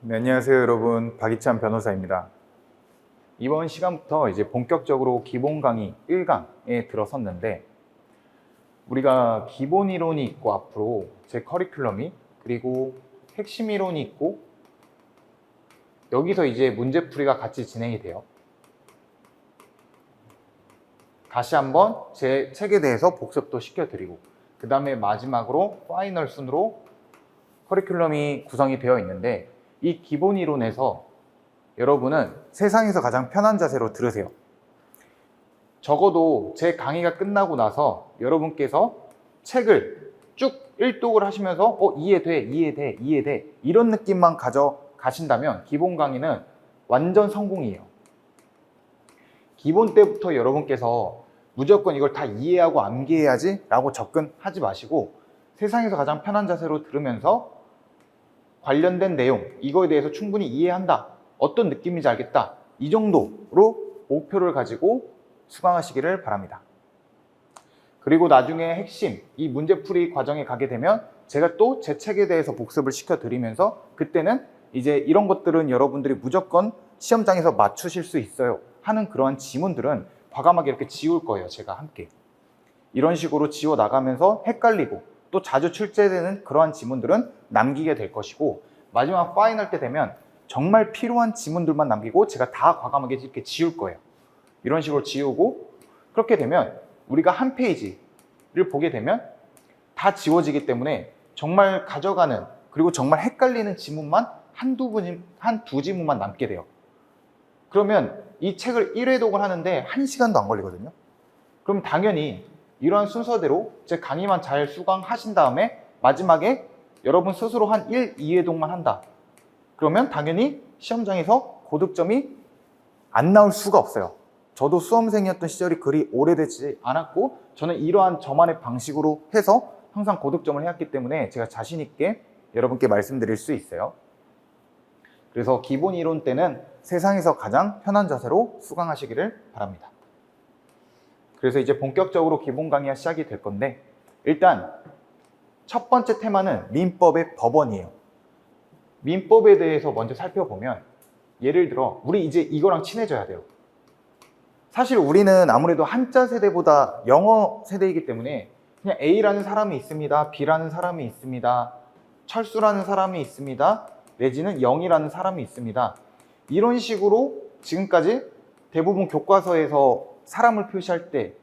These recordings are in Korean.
네, 안녕하세요 여러분, 박희찬 변호사입니다. 이번 시간부터 이제 본격적으로 기본 강의 1강에 들어섰는데, 우리가 기본 이론이 있고 앞으로 제 커리큘럼이, 그리고 핵심 이론이 있고, 여기서 이제 문제풀이가 같이 진행이 돼요. 다시 한번 제 책에 대해서 복습도 시켜드리고, 그 다음에 마지막으로 파이널 순으로 커리큘럼이 구성이 되어 있는데, 이 기본 이론에서 여러분은 세상에서 가장 편한 자세로 들으세요. 적어도 제 강의가 끝나고 나서 여러분께서 책을 쭉 일독을 하시면서 이해돼 이런 느낌만 가져가신다면 기본 강의는 완전 성공이에요. 기본 때부터 여러분께서 무조건 이걸 다 이해하고 암기해야지 라고 접근하지 마시고, 세상에서 가장 편한 자세로 들으면서 관련된 내용, 이거에 대해서 충분히 이해한다, 어떤 느낌인지 알겠다, 이 정도로 목표를 가지고 수강하시기를 바랍니다. 그리고 나중에 핵심, 이 문제풀이 과정에 가게 되면 제가 또 제 책에 대해서 복습을 시켜드리면서, 그때는 이제 이런 것들은 여러분들이 무조건 시험장에서 맞추실 수 있어요 하는 그러한 지문들은 과감하게 이렇게 지울 거예요. 제가 함께 이런 식으로 지워 나가면서 헷갈리고 또 자주 출제되는 그러한 지문들은 남기게 될 것이고, 마지막 파이널 때 되면 정말 필요한 지문들만 남기고 제가 다 과감하게 이렇게 지울 거예요. 이런 식으로 지우고, 그렇게 되면 우리가 한 페이지를 보게 되면 다 지워지기 때문에 정말 가져가는, 그리고 정말 헷갈리는 지문만 한두 지문만 남게 돼요. 그러면 이 책을 1회독을 하는데 1시간도 안 걸리거든요. 그럼 당연히 이러한 순서대로 제 강의만 잘 수강하신 다음에 마지막에 여러분 스스로 한 1, 2회독만 한다. 그러면 당연히 시험장에서 고득점이 안 나올 수가 없어요. 저도 수험생이었던 시절이 그리 오래되지 않았고, 저는 이러한 저만의 방식으로 해서 항상 고득점을 해왔기 때문에 제가 자신 있게 여러분께 말씀드릴 수 있어요. 그래서 기본 이론 때는 세상에서 가장 편한 자세로 수강하시기를 바랍니다. 그래서 이제 본격적으로 기본 강의가 시작이 될 건데, 일단 첫 번째 테마는 민법의 법원이에요. 민법에 대해서 먼저 살펴보면, 예를 들어 우리 이제 이거랑 친해져야 돼요. 사실 우리는 아무래도 한자 세대보다 영어 세대이기 때문에 그냥 A라는 사람이 있습니다, B라는 사람이 있습니다, 철수라는 사람이 있습니다, 내지는 영이라는 사람이 있습니다, 이런 식으로 지금까지 대부분 교과서에서 사람을 표시할 때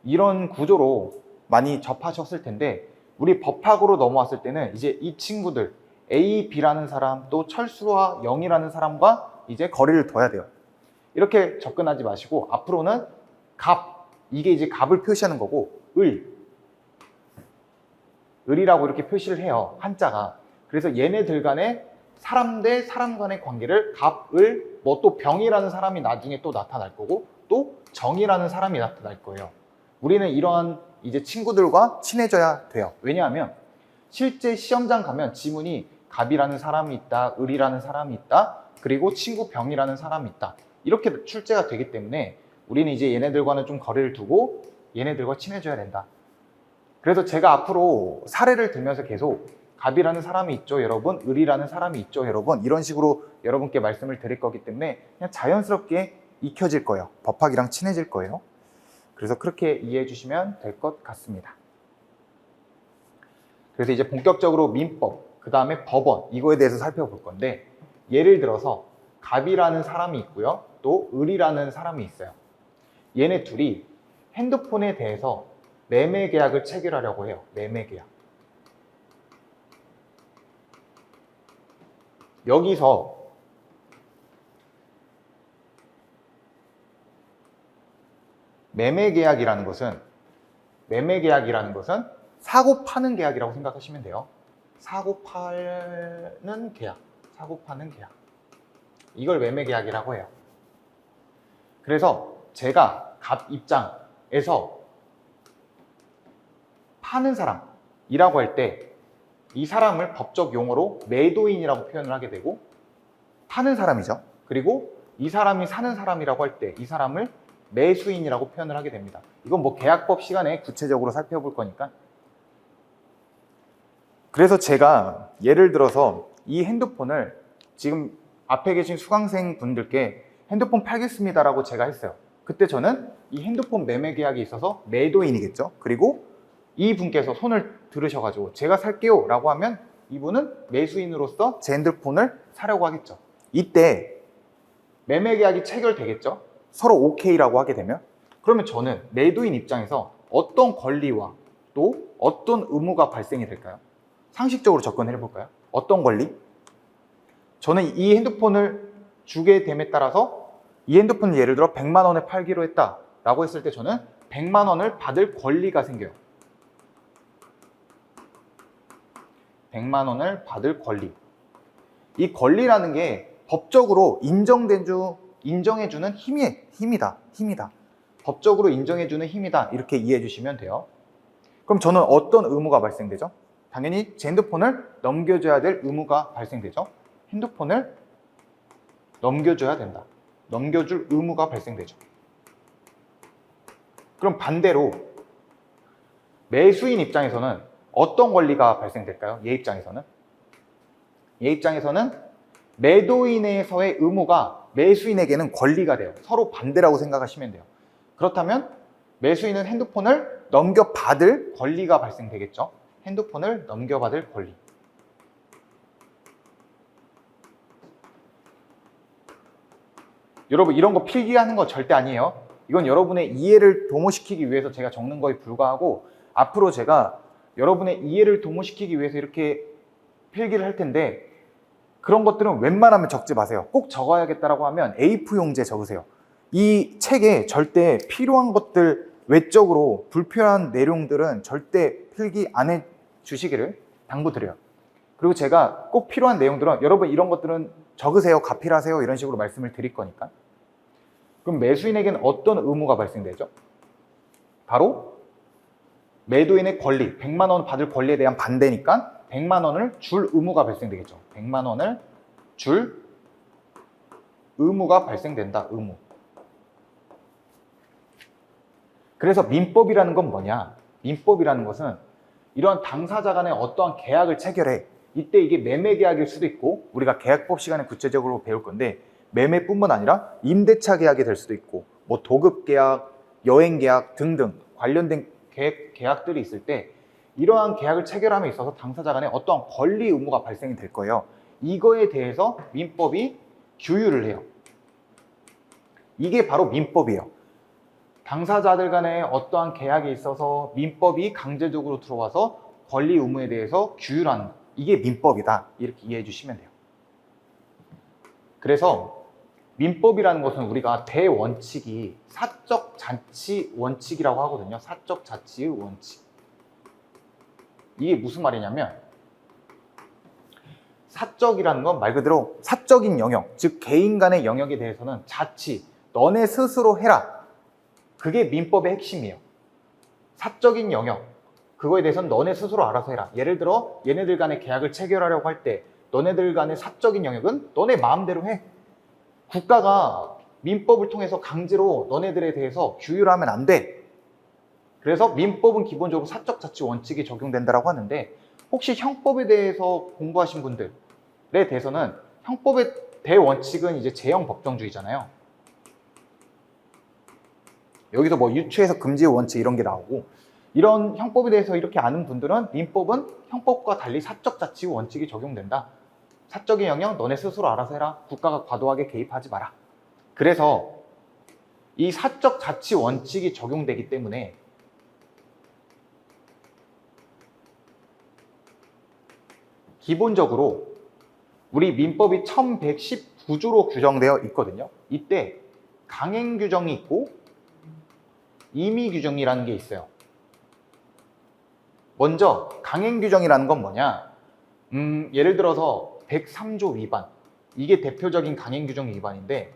이런 구조로 많이 접하셨을 텐데, 우리 법학으로 넘어왔을 때는 이제 이 친구들 A, B라는 사람, 또 철수와 영이라는 사람과 이제 거리를 둬야 돼요. 이렇게 접근하지 마시고 앞으로는 갑, 이게 이제 갑을 표시하는 거고, 을이라고 이렇게 표시를 해요, 한자가. 그래서 얘네들 간의 사람 대 사람 간의 관계를 갑, 을, 뭐 또 병이라는 사람이 나중에 또 나타날 거고, 또 정이라는 사람이 나타날 거예요. 우리는 이러한 이제 친구들과 친해져야 돼요. 왜냐하면 실제 시험장 가면 지문이 갑이라는 사람이 있다, 을이라는 사람이 있다, 그리고 친구 병이라는 사람이 있다, 이렇게 출제가 되기 때문에 우리는 이제 얘네들과는 좀 거리를 두고 얘네들과 친해져야 된다. 그래서 제가 앞으로 사례를 들면서 계속 갑이라는 사람이 있죠 여러분, 을이라는 사람이 있죠 여러분, 이런 식으로 여러분께 말씀을 드릴 거기 때문에 그냥 자연스럽게 익혀질 거예요. 법학이랑 친해질 거예요. 그래서 그렇게 이해해 주시면 될 것 같습니다. 그래서 이제 본격적으로 민법, 그 다음에 법원, 이거에 대해서 살펴볼 건데, 예를 들어서 갑이라는 사람이 있고요, 또 을이라는 사람이 있어요. 얘네 둘이 핸드폰에 대해서 매매 계약을 체결하려고 해요. 매매 계약. 여기서 매매 계약이라는 것은 사고 파는 계약이라고 생각하시면 돼요. 사고 파는 계약, 이걸 매매 계약이라고 해요. 그래서 제가 갑 입장에서 파는 사람이라고 할 때 이 사람을 법적 용어로 매도인이라고 표현을 하게 되고, 파는 사람이죠. 그리고 이 사람이 사는 사람이라고 할 때 이 사람을 매수인이라고 표현을 하게 됩니다. 이건 뭐 계약법 시간에 구체적으로 살펴볼 거니까. 그래서 제가 예를 들어서 이 핸드폰을 지금 앞에 계신 수강생 분들께 핸드폰 팔겠습니다라고 제가 했어요. 그때 저는 이 핸드폰 매매 계약이 있어서 매도인이겠죠. 그리고 이 분께서 손을 들으셔가지고 제가 살게요 라고 하면 이분은 매수인으로서 제 핸드폰을 사려고 하겠죠. 이때 매매 계약이 체결되겠죠. 서로 오케이라고 하게 되면 그러면 저는 매도인 입장에서 어떤 권리와 또 어떤 의무가 발생이 될까요? 상식적으로 접근해 볼까요? 어떤 권리? 저는 이 핸드폰을 주게 됨에 따라서 이 핸드폰을 예를 들어 100만 원에 팔기로 했다 라고 했을 때 저는 100만 원을 받을 권리가 생겨요. 100만 원을 받을 권리. 이 권리라는 게 법적으로 인정해주는 힘이다. 법적으로 인정해주는 힘이다. 이렇게 이해해 주시면 돼요. 그럼 저는 어떤 의무가 발생되죠? 당연히 제 핸드폰을 넘겨줘야 될 의무가 발생되죠. 핸드폰을 넘겨줘야 된다. 넘겨줄 의무가 발생되죠. 그럼 반대로 매수인 입장에서는 어떤 권리가 발생될까요? 얘 입장에서는 매도인에서의 의무가 매수인에게는 권리가 돼요. 서로 반대라고 생각하시면 돼요. 그렇다면 매수인은 핸드폰을 넘겨받을 권리가 발생되겠죠. 핸드폰을 넘겨받을 권리. 여러분 이런 거 필기하는 거 절대 아니에요. 이건 여러분의 이해를 도모시키기 위해서 제가 적는 거에 불과하고 앞으로 제가 여러분의 이해를 도모시키기 위해서 이렇게 필기를 할 텐데 그런 것들은 웬만하면 적지 마세요. 꼭 적어야겠다라고 하면 A4 용지에 적으세요. 이 책에 절대 필요한 것들 외적으로 불필요한 내용들은 절대 필기 안 해 주시기를 당부드려요. 그리고 제가 꼭 필요한 내용들은 여러분 이런 것들은 적으세요, 가필하세요 이런 식으로 말씀을 드릴 거니까. 그럼 매수인에게는 어떤 의무가 발생되죠? 바로 매도인의 권리, 100만 원 받을 권리에 대한 반대니까 100만 원을 줄 의무가 발생되겠죠. 100만 원을 줄 의무가 발생된다. 의무. 그래서 민법이라는 건 뭐냐? 민법이라는 것은 이러한 당사자 간에 어떠한 계약을 체결해. 이때 이게 매매 계약일 수도 있고 우리가 계약법 시간에 구체적으로 배울 건데 매매뿐만 아니라 임대차 계약이 될 수도 있고 뭐 도급 계약, 여행 계약 등등 관련된 계약들이 있을 때 이러한 계약을 체결함에 있어서 당사자 간에 어떠한 권리 의무가 발생이 될 거예요. 이거에 대해서 민법이 규율을 해요. 이게 바로 민법이에요. 당사자들 간에 어떠한 계약이 있어서 민법이 강제적으로 들어와서 권리 의무에 대해서 규율하는 거. 이게 민법이다. 이렇게 이해해 주시면 돼요. 그래서 민법이라는 것은 우리가 대원칙이 사적 자치 원칙이라고 하거든요. 사적 자치의 원칙. 이게 무슨 말이냐면 사적이라는 건 말 그대로 사적인 영역, 즉 개인 간의 영역에 대해서는 자치, 너네 스스로 해라. 그게 민법의 핵심이에요. 사적인 영역, 그거에 대해서는 너네 스스로 알아서 해라. 예를 들어 얘네들 간의 계약을 체결하려고 할 때 너네들 간의 사적인 영역은 너네 마음대로 해. 국가가 민법을 통해서 강제로 너네들에 대해서 규율하면 안 돼. 그래서 민법은 기본적으로 사적 자치 원칙이 적용된다고 하는데 혹시 형법에 대해서 공부하신 분들에 대해서는 형법의 대원칙은 이제 제형 법정주의잖아요. 여기서 뭐 유추해서 금지의 원칙 이런 게 나오고 이런 형법에 대해서 이렇게 아는 분들은 민법은 형법과 달리 사적 자치 원칙이 적용된다. 사적인 영역 너네 스스로 알아서 해라. 국가가 과도하게 개입하지 마라. 그래서 이 사적 자치 원칙이 적용되기 때문에 기본적으로 우리 민법이 1119조로 규정되어 있거든요. 이때 강행 규정이 있고 임의 규정이라는 게 있어요. 먼저 강행 규정이라는 건 뭐냐? 예를 들어서 103조 위반. 이게 대표적인 강행 규정 위반인데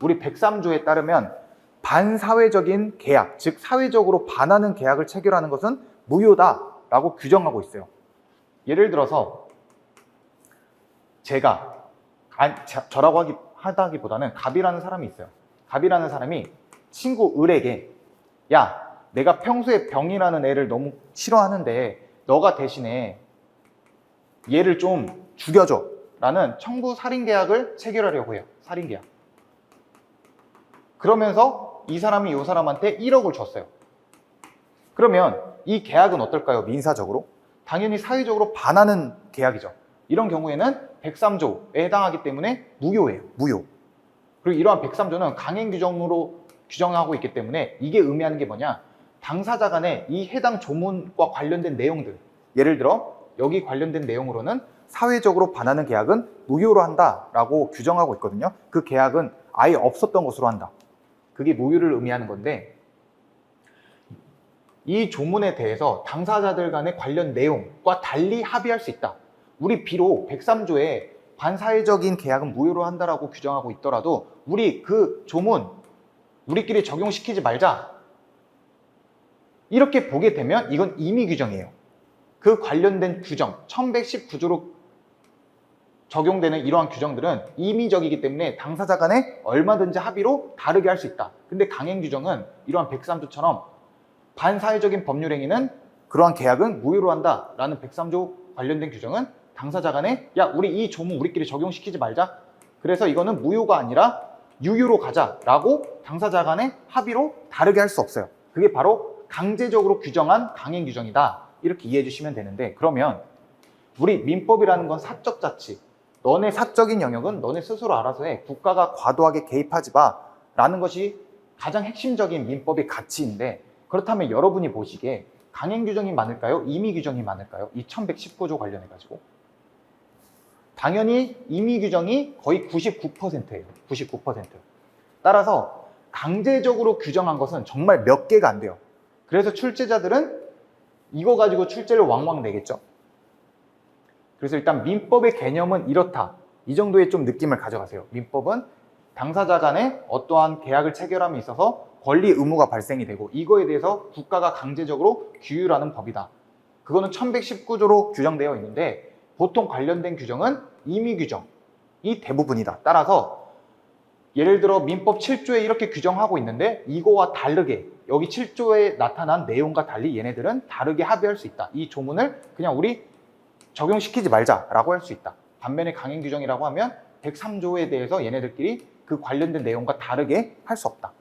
우리 103조에 따르면 반사회적인 계약, 즉 사회적으로 반하는 계약을 체결하는 것은 무효다라고 규정하고 있어요. 예를 들어서 제가 저라고 하다기보다는 갑이라는 사람이 있어요. 갑이라는 사람이 친구 을에게 야, 내가 평소에 병이라는 애를 너무 싫어하는데 너가 대신에 얘를 좀 죽여줘 라는 청구 살인계약을 체결하려고 해요. 살인계약. 그러면서 이 사람이 이 사람한테 1억을 줬어요. 그러면 이 계약은 어떨까요? 민사적으로? 당연히 사회적으로 반하는 계약이죠. 이런 경우에는 103조에 해당하기 때문에 무효예요. 무효. 그리고 이러한 103조는 강행 규정으로 규정하고 있기 때문에 이게 의미하는 게 뭐냐? 당사자 간에 이 해당 조문과 관련된 내용들, 예를 들어 여기 관련된 내용으로는 사회적으로 반하는 계약은 무효로 한다라고 규정하고 있거든요. 그 계약은 아예 없었던 것으로 한다. 그게 무효를 의미하는 건데, 이 조문에 대해서 당사자들 간의 관련 내용과 달리 합의할 수 있다. 우리 비록 103조에 반사회적인 계약은 무효로 한다라고 규정하고 있더라도 우리 그 조문 우리끼리 적용시키지 말자, 이렇게 보게 되면 이건 임의 규정이에요. 그 관련된 규정 1119조로 적용되는 이러한 규정들은 임의적이기 때문에 당사자 간에 얼마든지 합의로 다르게 할 수 있다. 근데 강행 규정은 이러한 103조처럼 반사회적인 법률 행위는 그러한 계약은 무효로 한다라는 103조 관련된 규정은 당사자 간에 야, 우리 이 조문 우리끼리 적용시키지 말자. 그래서 이거는 무효가 아니라 유효로 가자라고 당사자 간에 합의로 다르게 할 수 없어요. 그게 바로 강제적으로 규정한 강행 규정이다. 이렇게 이해해 주시면 되는데, 그러면 우리 민법이라는 건 사적 자치, 너네 사적인 영역은 너네 스스로 알아서 해, 국가가 과도하게 개입하지 마 라는 것이 가장 핵심적인 민법의 가치인데, 그렇다면 여러분이 보시기에 강행 규정이 많을까요? 임의 규정이 많을까요? 이 1119조 관련해 가지고 당연히 임의 규정이 거의 99%예요. 99%. 따라서 강제적으로 규정한 것은 정말 몇 개가 안 돼요. 그래서 출제자들은 이거 가지고 출제를 왕왕 내겠죠. 그래서 일단 민법의 개념은 이렇다. 이 정도의 좀 느낌을 가져가세요. 민법은 당사자 간에 어떠한 계약을 체결함에 있어서 권리 의무가 발생이 되고 이거에 대해서 국가가 강제적으로 규율하는 법이다. 그거는 1119조로 규정되어 있는데 보통 관련된 규정은 임의 규정이 대부분이다. 따라서 예를 들어 민법 7조에 이렇게 규정하고 있는데 이거와 다르게 여기 7조에 나타난 내용과 달리 얘네들은 다르게 합의할 수 있다. 이 조문을 그냥 우리 적용시키지 말자라고 할 수 있다. 반면에 강행 규정이라고 하면 103조에 대해서 얘네들끼리 그 관련된 내용과 다르게 할 수 없다.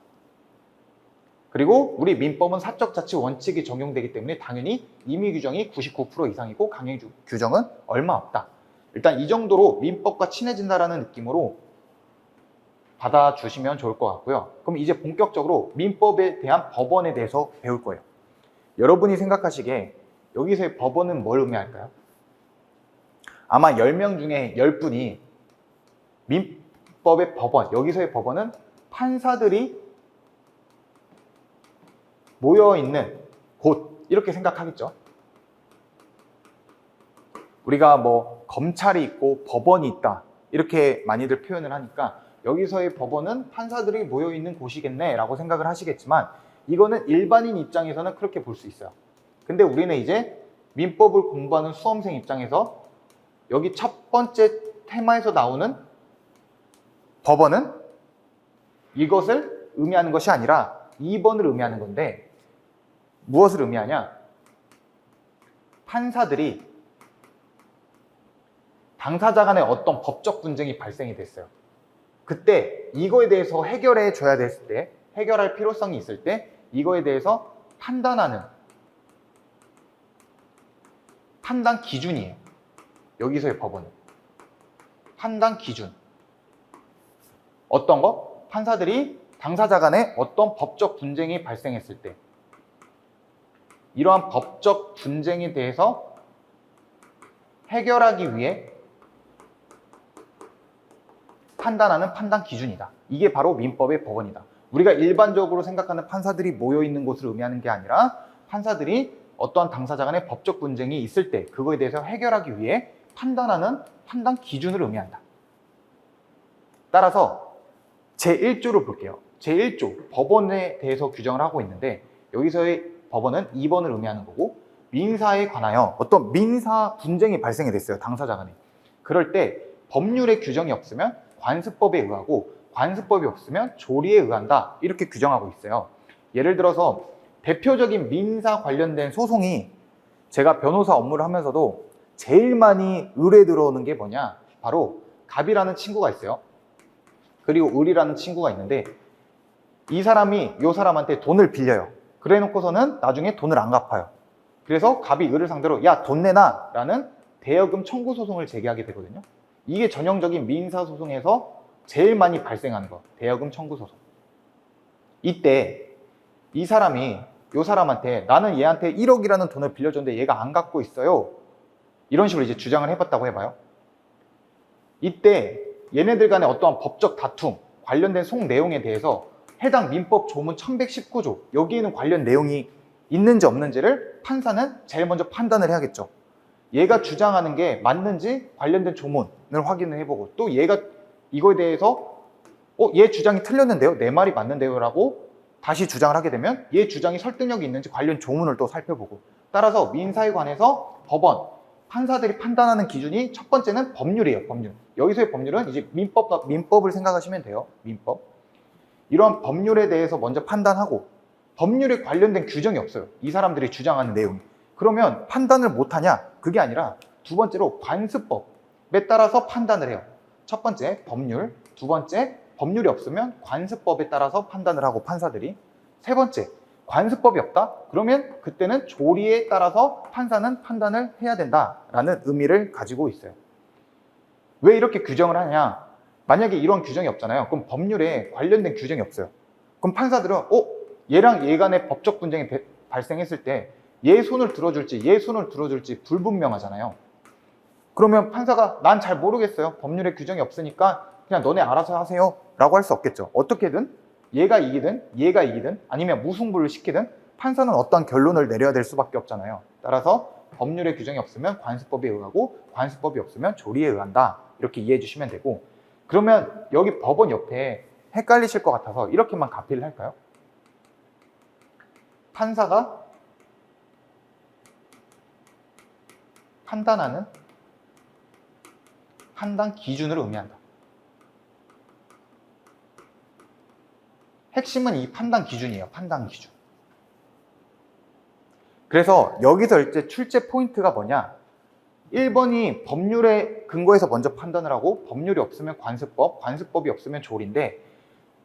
그리고 우리 민법은 사적 자치 원칙이 적용되기 때문에 당연히 임의 규정이 99% 이상이고 강행 규정은 얼마 없다. 일단 이 정도로 민법과 친해진다라는 느낌으로 받아주시면 좋을 것 같고요. 그럼 이제 본격적으로 민법에 대한 법원에 대해서 배울 거예요. 여러분이 생각하시기에 여기서의 법원은 뭘 의미할까요? 아마 10명 중에 10분이 민법의 법원, 여기서의 법원은 판사들이 모여있는 곳, 이렇게 생각하겠죠. 우리가 뭐 검찰이 있고 법원이 있다 이렇게 많이들 표현을 하니까 여기서의 법원은 판사들이 모여있는 곳이겠네 라고 생각을 하시겠지만 이거는 일반인 입장에서는 그렇게 볼 수 있어요. 근데 우리는 이제 민법을 공부하는 수험생 입장에서 여기 첫 번째 테마에서 나오는 법원은 이것을 의미하는 것이 아니라 2번을 의미하는 건데, 무엇을 의미하냐? 판사들이 당사자 간에 어떤 법적 분쟁이 발생이 됐어요. 그때 이거에 대해서 해결해 줘야 됐을 때, 해결할 필요성이 있을 때 이거에 대해서 판단하는 판단 기준이에요. 여기서의 법원은 판단 기준. 어떤 거? 판사들이 당사자 간에 어떤 법적 분쟁이 발생했을 때 이러한 법적 분쟁에 대해서 해결하기 위해 판단하는 판단 기준이다. 이게 바로 민법의 법원이다. 우리가 일반적으로 생각하는 판사들이 모여있는 곳을 의미하는 게 아니라 판사들이 어떠한 당사자 간의 법적 분쟁이 있을 때 그거에 대해서 해결하기 위해 판단하는 판단 기준을 의미한다. 따라서 제1조를 볼게요. 제1조 법원에 대해서 규정을 하고 있는데 여기서의 법원은 2번을 의미하는 거고, 민사에 관하여 어떤 민사 분쟁이 발생이 됐어요. 당사자 간에. 그럴 때 법률의 규정이 없으면 관습법에 의하고 관습법이 없으면 조리에 의한다. 이렇게 규정하고 있어요. 예를 들어서 대표적인 민사 관련된 소송이 제가 변호사 업무를 하면서도 제일 많이 의뢰 들어오는 게 뭐냐? 바로 갑이라는 친구가 있어요. 그리고 을이라는 친구가 있는데 이 사람이 이 사람한테 돈을 빌려요. 그래 놓고서는 나중에 돈을 안 갚아요. 그래서 갑이 을을 상대로 야, 돈 내놔 라는 대여금 청구 소송을 제기하게 되거든요. 이게 전형적인 민사소송에서 제일 많이 발생하는 거, 대여금 청구 소송. 이때 이 사람이 이 사람한테 나는 얘한테 1억이라는 돈을 빌려줬는데 얘가 안 갚고 있어요. 이런 식으로 이제 주장을 해봤다고 해봐요. 이때 얘네들 간의 어떠한 법적 다툼, 관련된 속 내용에 대해서 해당 민법 조문 1119조 여기에는 관련 내용이 있는지 없는지를 판사는 제일 먼저 판단을 해야겠죠. 얘가 주장하는 게 맞는지 관련된 조문을 확인을 해보고 또 얘가 이거에 대해서 얘 주장이 틀렸는데요? 내 말이 맞는데요? 라고 다시 주장을 하게 되면 얘 주장이 설득력이 있는지 관련 조문을 또 살펴보고 따라서 민사에 관해서 법원, 판사들이 판단하는 기준이 첫 번째는 법률이에요. 법률. 여기서의 법률은 이제 민법을 생각하시면 돼요. 민법. 이러한 법률에 대해서 먼저 판단하고 법률에 관련된 규정이 없어요. 이 사람들이 주장하는 내용이. 그러면 판단을 못하냐? 그게 아니라 두 번째로 관습법에 따라서 판단을 해요. 첫 번째 법률, 두 번째 법률이 없으면 관습법에 따라서 판단을 하고 판사들이 세 번째 관습법이 없다? 그러면 그때는 조리에 따라서 판사는 판단을 해야 된다라는 의미를 가지고 있어요. 왜 이렇게 규정을 하냐? 만약에 이런 규정이 없잖아요. 그럼 법률에 관련된 규정이 없어요. 그럼 판사들은 얘랑 얘 간의 법적 분쟁이 발생했을 때 얘 손을 들어줄지 얘 손을 들어줄지 불분명하잖아요. 그러면 판사가 난 잘 모르겠어요. 법률에 규정이 없으니까 그냥 너네 알아서 하세요 라고 할 수 없겠죠. 어떻게든 얘가 이기든 아니면 무승부를 시키든 판사는 어떤 결론을 내려야 될 수밖에 없잖아요. 따라서 법률에 규정이 없으면 관습법에 의하고 관습법이 없으면 조리에 의한다. 이렇게 이해해 주시면 되고 그러면 여기 법원 옆에 헷갈리실 것 같아서 이렇게만 가피를 할까요? 판사가 판단하는 판단 기준을 의미한다. 핵심은 이 판단 기준이에요. 판단 기준. 그래서 여기서 이제 출제 포인트가 뭐냐? 1번이 법률에 근거해서 먼저 판단을 하고 법률이 없으면 관습법, 관습법이 없으면 조리인데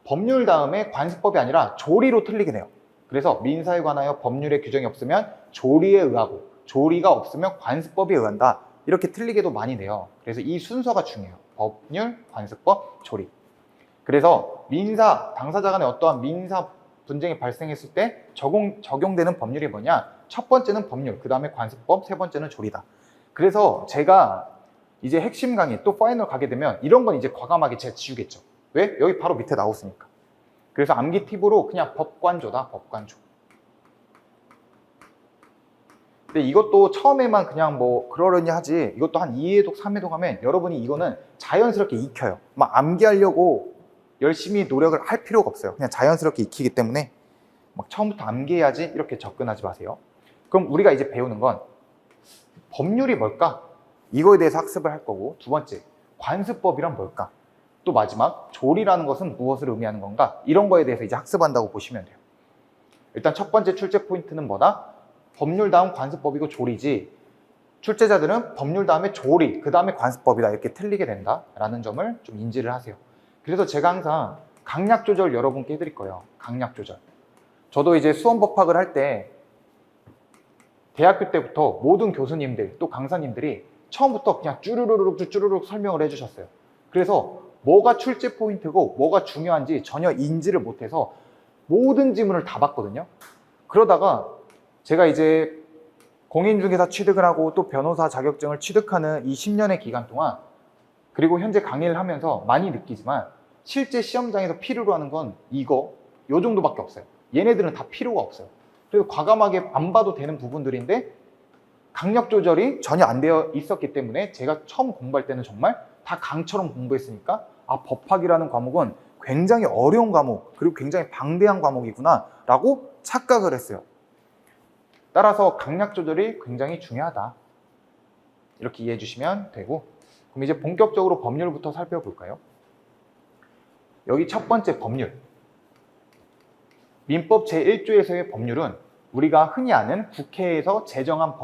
법률 다음에 관습법이 아니라 조리로 틀리게 돼요. 그래서 민사에 관하여 법률의 규정이 없으면 조리에 의하고 조리가 없으면 관습법에 의한다. 이렇게 틀리게도 많이 돼요. 그래서 이 순서가 중요해요. 법률, 관습법, 조리. 그래서 민사, 당사자 간에 어떠한 민사 분쟁이 발생했을 때 적용되는 법률이 뭐냐? 첫 번째는 법률, 그 다음에 관습법, 세 번째는 조리다. 그래서 제가 이제 핵심 강의 또 파이널 가게 되면 이런 건 이제 과감하게 제가 지우겠죠. 왜? 여기 바로 밑에 나왔으니까. 그래서 암기 팁으로 그냥 법관조다, 법관조. 근데 이것도 처음에만 그냥 뭐 그러려니 하지 이것도 한 2회독, 3회독 하면 여러분이 이거는 자연스럽게 익혀요. 막 암기하려고 열심히 노력을 할 필요가 없어요. 그냥 자연스럽게 익히기 때문에 막 처음부터 암기해야지 이렇게 접근하지 마세요. 그럼 우리가 이제 배우는 건 법률이 뭘까? 이거에 대해서 학습을 할 거고 두 번째, 관습법이란 뭘까? 또 마지막, 조리라는 것은 무엇을 의미하는 건가? 이런 거에 대해서 이제 학습한다고 보시면 돼요. 일단 첫 번째 출제 포인트는 뭐다? 법률 다음 관습법이고 조리지 출제자들은 법률 다음에 조리, 그 다음에 관습법이다 이렇게 틀리게 된다라는 점을 좀 인지를 하세요. 그래서 제가 항상 강약 조절 여러분께 해드릴 거예요. 강약 조절. 저도 이제 수험 법학을 할 때 대학교 때부터 모든 교수님들 또 강사님들이 처음부터 그냥 쭈루루룩 설명을 해주셨어요. 그래서 뭐가 출제 포인트고 뭐가 중요한지 전혀 인지를 못해서 모든 지문을 다 봤거든요. 그러다가 제가 이제 공인중개사 취득을 하고 또 변호사 자격증을 취득하는 이 10년의 기간 동안 그리고 현재 강의를 하면서 많이 느끼지만 실제 시험장에서 필요로 하는 건 요 정도밖에 없어요. 얘네들은 다 필요가 없어요. 그래서 과감하게 안 봐도 되는 부분들인데 강약 조절이 전혀 안 되어 있었기 때문에 제가 처음 공부할 때는 정말 다 강처럼 공부했으니까 법학이라는 과목은 굉장히 어려운 과목 그리고 굉장히 방대한 과목이구나 라고 착각을 했어요. 따라서 강약 조절이 굉장히 중요하다. 이렇게 이해해 주시면 되고 그럼 이제 본격적으로 법률부터 살펴볼까요? 여기 첫 번째 법률. 민법 제1조에서의 법률은 우리가 흔히 아는 국회에서 제정한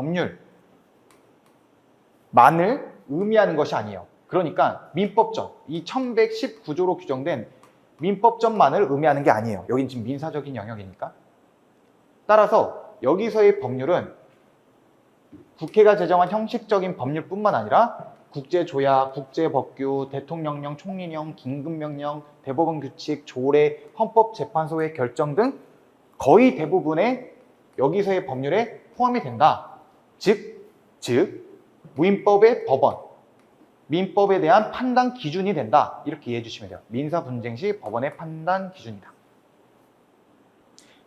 법률만을 의미하는 것이 아니에요. 그러니까 민법전, 이 1119조로 규정된 민법전만을 의미하는 게 아니에요. 여긴 지금 민사적인 영역이니까. 따라서 여기서의 법률은 국회가 제정한 형식적인 법률뿐만 아니라 국제조약, 국제법규, 대통령령, 총리령, 긴급명령, 대법원 규칙, 조례, 헌법재판소의 결정 등 거의 대부분의 여기서의 법률에 포함이 된다. 즉 무인법의 법원, 민법에 대한 판단 기준이 된다. 이렇게 이해해 주시면 돼요. 민사 분쟁 시 법원의 판단 기준이다.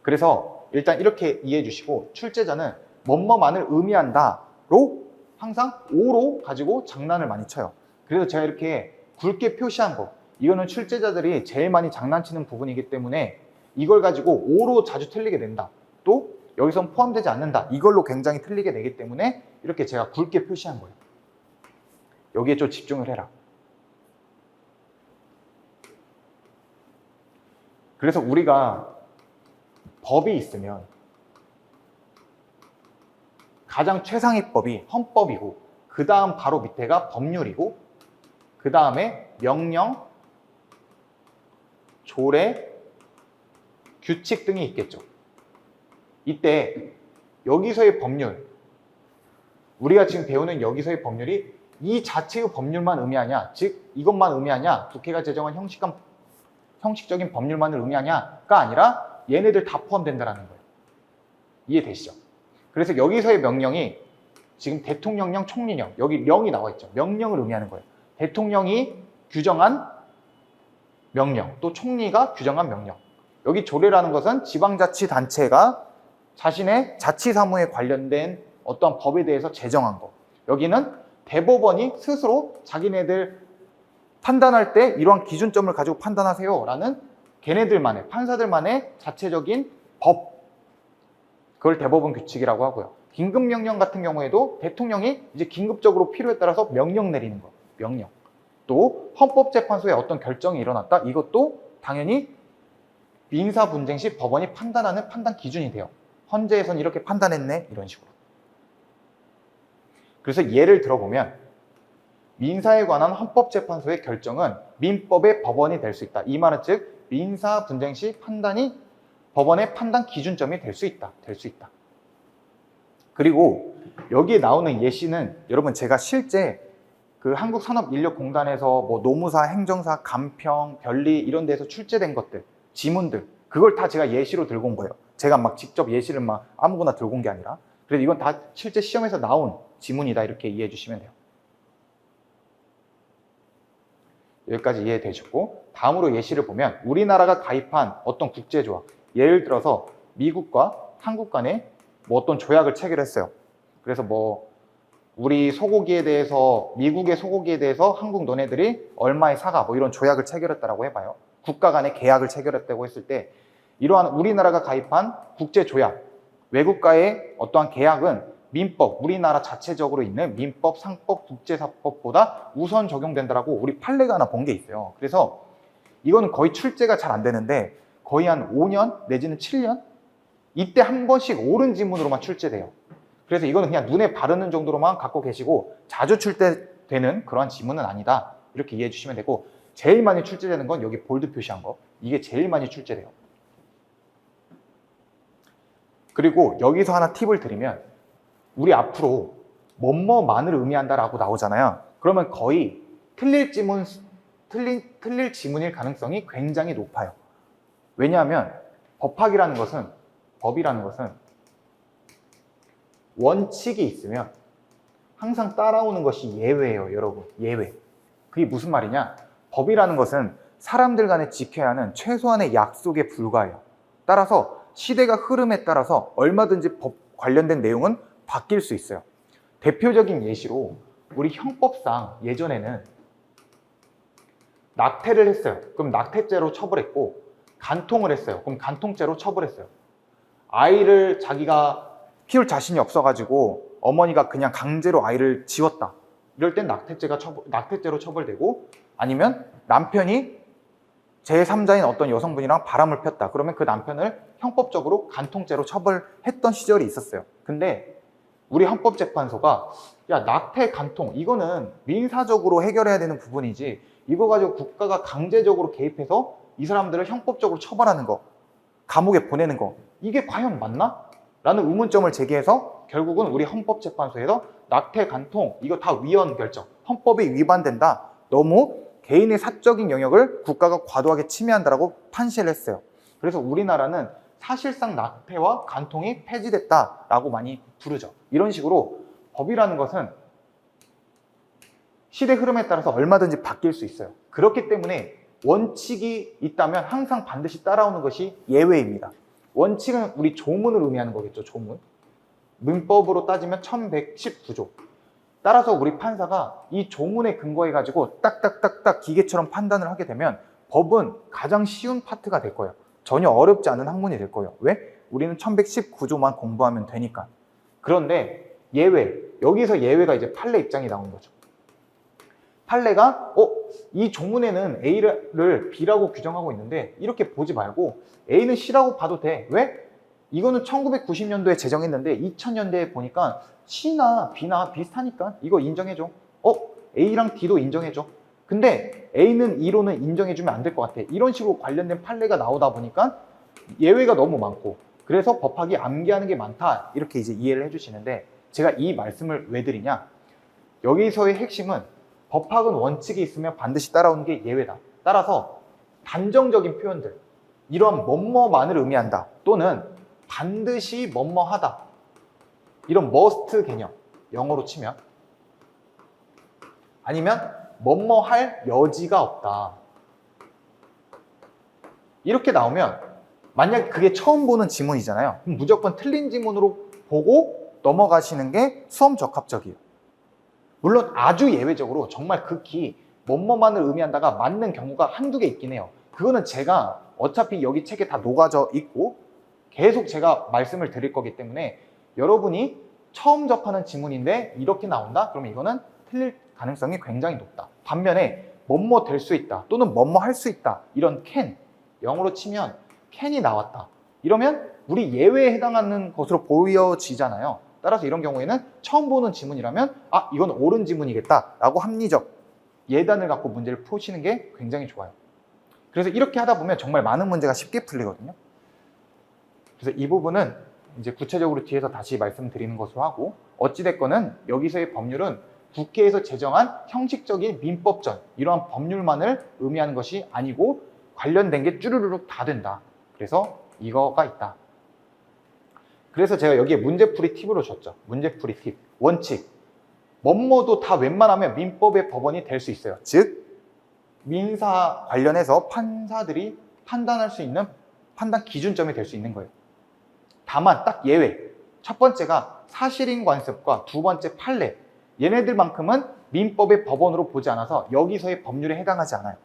그래서 일단 이렇게 이해해 주시고, 출제자는 뭐뭐만을 의미한다로 항상 O로 가지고 장난을 많이 쳐요. 그래서 제가 이렇게 굵게 표시한 거, 이거는 출제자들이 제일 많이 장난치는 부분이기 때문에 이걸 가지고 O로 자주 틀리게 된다. 또 여기선 포함되지 않는다. 이걸로 굉장히 틀리게 되기 때문에 이렇게 제가 굵게 표시한 거예요. 여기에 좀 집중을 해라. 그래서 우리가 법이 있으면 가장 최상위 법이 헌법이고, 그 다음 바로 밑에가 법률이고, 그 다음에 명령, 조례, 규칙 등이 있겠죠. 이때 여기서의 법률, 우리가 지금 배우는 여기서의 법률이 이 자체의 법률만 의미하냐, 즉 이것만 의미하냐, 국회가 제정한 형식적인 법률만을 의미하냐가 아니라 얘네들 다 포함된다는 거예요. 이해되시죠? 그래서 여기서의 명령이 지금 대통령령, 총리령, 여기 령이 나와 있죠. 명령을 의미하는 거예요. 대통령이 규정한 명령, 또 총리가 규정한 명령. 여기 조례라는 것은 지방자치단체가 자신의 자치사무에 관련된 어떠한 법에 대해서 제정한 거. 여기는 대법원이 스스로 자기네들 판단할 때 이러한 기준점을 가지고 판단하세요 라는 걔네들만의, 판사들만의 자체적인 법, 그걸 대법원 규칙이라고 하고요. 긴급명령 같은 경우에도 대통령이 이제 긴급적으로 필요에 따라서 명령 내리는 거, 명령. 또 헌법재판소에 어떤 결정이 일어났다, 이것도 당연히 민사분쟁 시 법원이 판단하는 판단 기준이 돼요. 헌재에서는 이렇게 판단했네, 이런 식으로. 그래서 예를 들어보면 민사에 관한 헌법재판소의 결정은 민법의 법원이 될 수 있다. 이 말은 즉 민사분쟁 시 판단이 법원의 판단 기준점이 될 수 있다. 그리고 여기에 나오는 예시는 여러분, 제가 실제 그 한국산업인력공단에서 뭐 노무사, 행정사, 간평, 변리 이런 데서 출제된 것들, 지문들, 그걸 다 제가 예시로 들고 온 거예요. 제가 막 직접 예시를 막 아무거나 들고 온 게 아니라. 그래서 이건 다 실제 시험에서 나온 지문이다, 이렇게 이해해 주시면 돼요. 여기까지 이해되셨고, 다음으로 예시를 보면 우리나라가 가입한 어떤 국제조약, 예를 들어서 미국과 한국 간에 뭐 어떤 조약을 체결했어요. 그래서 뭐 우리 소고기에 대해서, 미국의 소고기에 대해서 한국 너네들이 얼마에 사가, 뭐 이런 조약을 체결했다라고 해봐요. 국가 간의 계약을 체결했다고 했을 때, 이러한 우리나라가 가입한 국제조약, 외국과의 어떠한 계약은 민법, 우리나라 자체적으로 있는 민법, 상법, 국제사법보다 우선 적용된다라고 우리 판례가 하나 본 게 있어요. 그래서 이거는 거의 출제가 잘 안 되는데 거의 한 5년 내지는 7년? 이때 한 번씩 옳은 지문으로만 출제돼요. 그래서 이거는 그냥 눈에 바르는 정도로만 갖고 계시고 자주 출제되는 그러한 지문은 아니다. 이렇게 이해해 주시면 되고, 제일 많이 출제되는 건 여기 볼드 표시한 거. 이게 제일 많이 출제돼요. 그리고 여기서 하나 팁을 드리면, 우리 앞으로 뭐뭐만을 의미한다라고 나오잖아요. 그러면 거의 틀릴 지문일 가능성이 굉장히 높아요. 왜냐하면 법이라는 것은 원칙이 있으면 항상 따라오는 것이 예외예요, 여러분. 예외. 그게 무슨 말이냐? 법이라는 것은 사람들 간에 지켜야 하는 최소한의 약속에 불과해요. 따라서 시대가 흐름에 따라서 얼마든지 법 관련된 내용은 바뀔 수 있어요. 대표적인 예시로 우리 형법상 예전에는 낙태를 했어요. 그럼 낙태죄로 처벌했고, 간통을 했어요. 그럼 간통죄로 처벌했어요. 아이를 자기가 키울 자신이 없어가지고 어머니가 그냥 강제로 아이를 지웠다. 이럴 땐 낙태죄로 처벌되고, 아니면 남편이 제3자인 어떤 여성분이랑 바람을 폈다. 그러면 그 남편을 형법적으로 간통죄로 처벌했던 시절이 있었어요. 근데 우리 헌법재판소가 야, 낙태, 간통 이거는 민사적으로 해결해야 되는 부분이지 이거 가지고 국가가 강제적으로 개입해서 이 사람들을 형법적으로 처벌하는 거, 감옥에 보내는 거, 이게 과연 맞나? 라는 의문점을 제기해서 결국은 우리 헌법재판소에서 낙태, 간통 이거 다 위헌 결정, 헌법에 위반된다. 너무 개인의 사적인 영역을 국가가 과도하게 침해한다라고 판시를 했어요. 그래서 우리나라는 사실상 낙태와 간통이 폐지됐다라고 많이 부르죠. 이런 식으로 법이라는 것은 시대 흐름에 따라서 얼마든지 바뀔 수 있어요. 그렇기 때문에 원칙이 있다면 항상 반드시 따라오는 것이 예외입니다. 원칙은 우리 조문을 의미하는 거겠죠. 조문. 민법으로 따지면 1119조. 따라서 우리 판사가 이 조문에 근거해 가지고 딱딱딱딱 기계처럼 판단을 하게 되면 법은 가장 쉬운 파트가 될 거예요. 전혀 어렵지 않은 학문이 될 거예요. 왜? 우리는 1119조만 공부하면 되니까. 그런데 예외, 여기서 예외가 이제 판례 입장이 나오는 거죠. 판례가 이 조문에는 A를 B라고 규정하고 있는데 이렇게 보지 말고 A는 C라고 봐도 돼. 왜? 이거는 1990년도에 제정했는데 2000년대에 보니까 C나 B나 비슷하니까 이거 인정해줘. A랑 D도 인정해줘. 근데 A는 E로는 인정해주면 안 될 것 같아. 이런 식으로 관련된 판례가 나오다 보니까 예외가 너무 많고 그래서 법학이 암기하는 게 많다. 이렇게 이제 이해를 해주시는데 제가 이 말씀을 왜 드리냐. 여기서의 핵심은 법학은 원칙이 있으면 반드시 따라오는 게 예외다. 따라서 단정적인 표현들, 이런 뭐뭐만을 의미한다 또는 반드시 뭐뭐하다, 이런 must 개념, 영어로 치면 아니면 뭐뭐할 여지가 없다, 이렇게 나오면 만약 그게 처음 보는 지문이잖아요. 그럼 무조건 틀린 지문으로 보고 넘어가시는 게 수험 적합적이에요. 물론 아주 예외적으로 정말 극히 뭐뭐만을 의미한다가 맞는 경우가 한두 개 있긴 해요. 그거는 제가 어차피 여기 책에 다 녹아져 있고 계속 제가 말씀을 드릴 거기 때문에 여러분이 처음 접하는 지문인데 이렇게 나온다? 그러면 이거는 틀릴 가능성이 굉장히 높다. 반면에 뭐뭐 될 수 있다 또는 뭐뭐 할 수 있다, 이런 can, 영어로 치면 can이 나왔다, 이러면 우리 예외에 해당하는 것으로 보여지잖아요. 따라서 이런 경우에는 처음 보는 지문이라면 이건 옳은 지문이겠다 라고 합리적 예단을 갖고 문제를 푸시는 게 굉장히 좋아요. 그래서 이렇게 하다 보면 정말 많은 문제가 쉽게 풀리거든요. 그래서 이 부분은 이제 구체적으로 뒤에서 다시 말씀드리는 것으로 하고, 어찌됐거는 여기서의 법률은 국회에서 제정한 형식적인 민법전, 이러한 법률만을 의미하는 것이 아니고 관련된 게 쭈루루룩 다 된다. 그래서 이거가 있다. 그래서 제가 여기에 문제풀이 팁으로 줬죠. 문제풀이 팁. 원칙. 뭐뭐도 다 웬만하면 민법의 법원이 될 수 있어요. 즉 민사 관련해서 판사들이 판단할 수 있는 판단 기준점이 될 수 있는 거예요. 다만 딱 예외. 첫 번째가 사실인 관습과 두 번째 판례. 얘네들만큼은 민법의 법원으로 보지 않아서 여기서의 법률에 해당하지 않아요.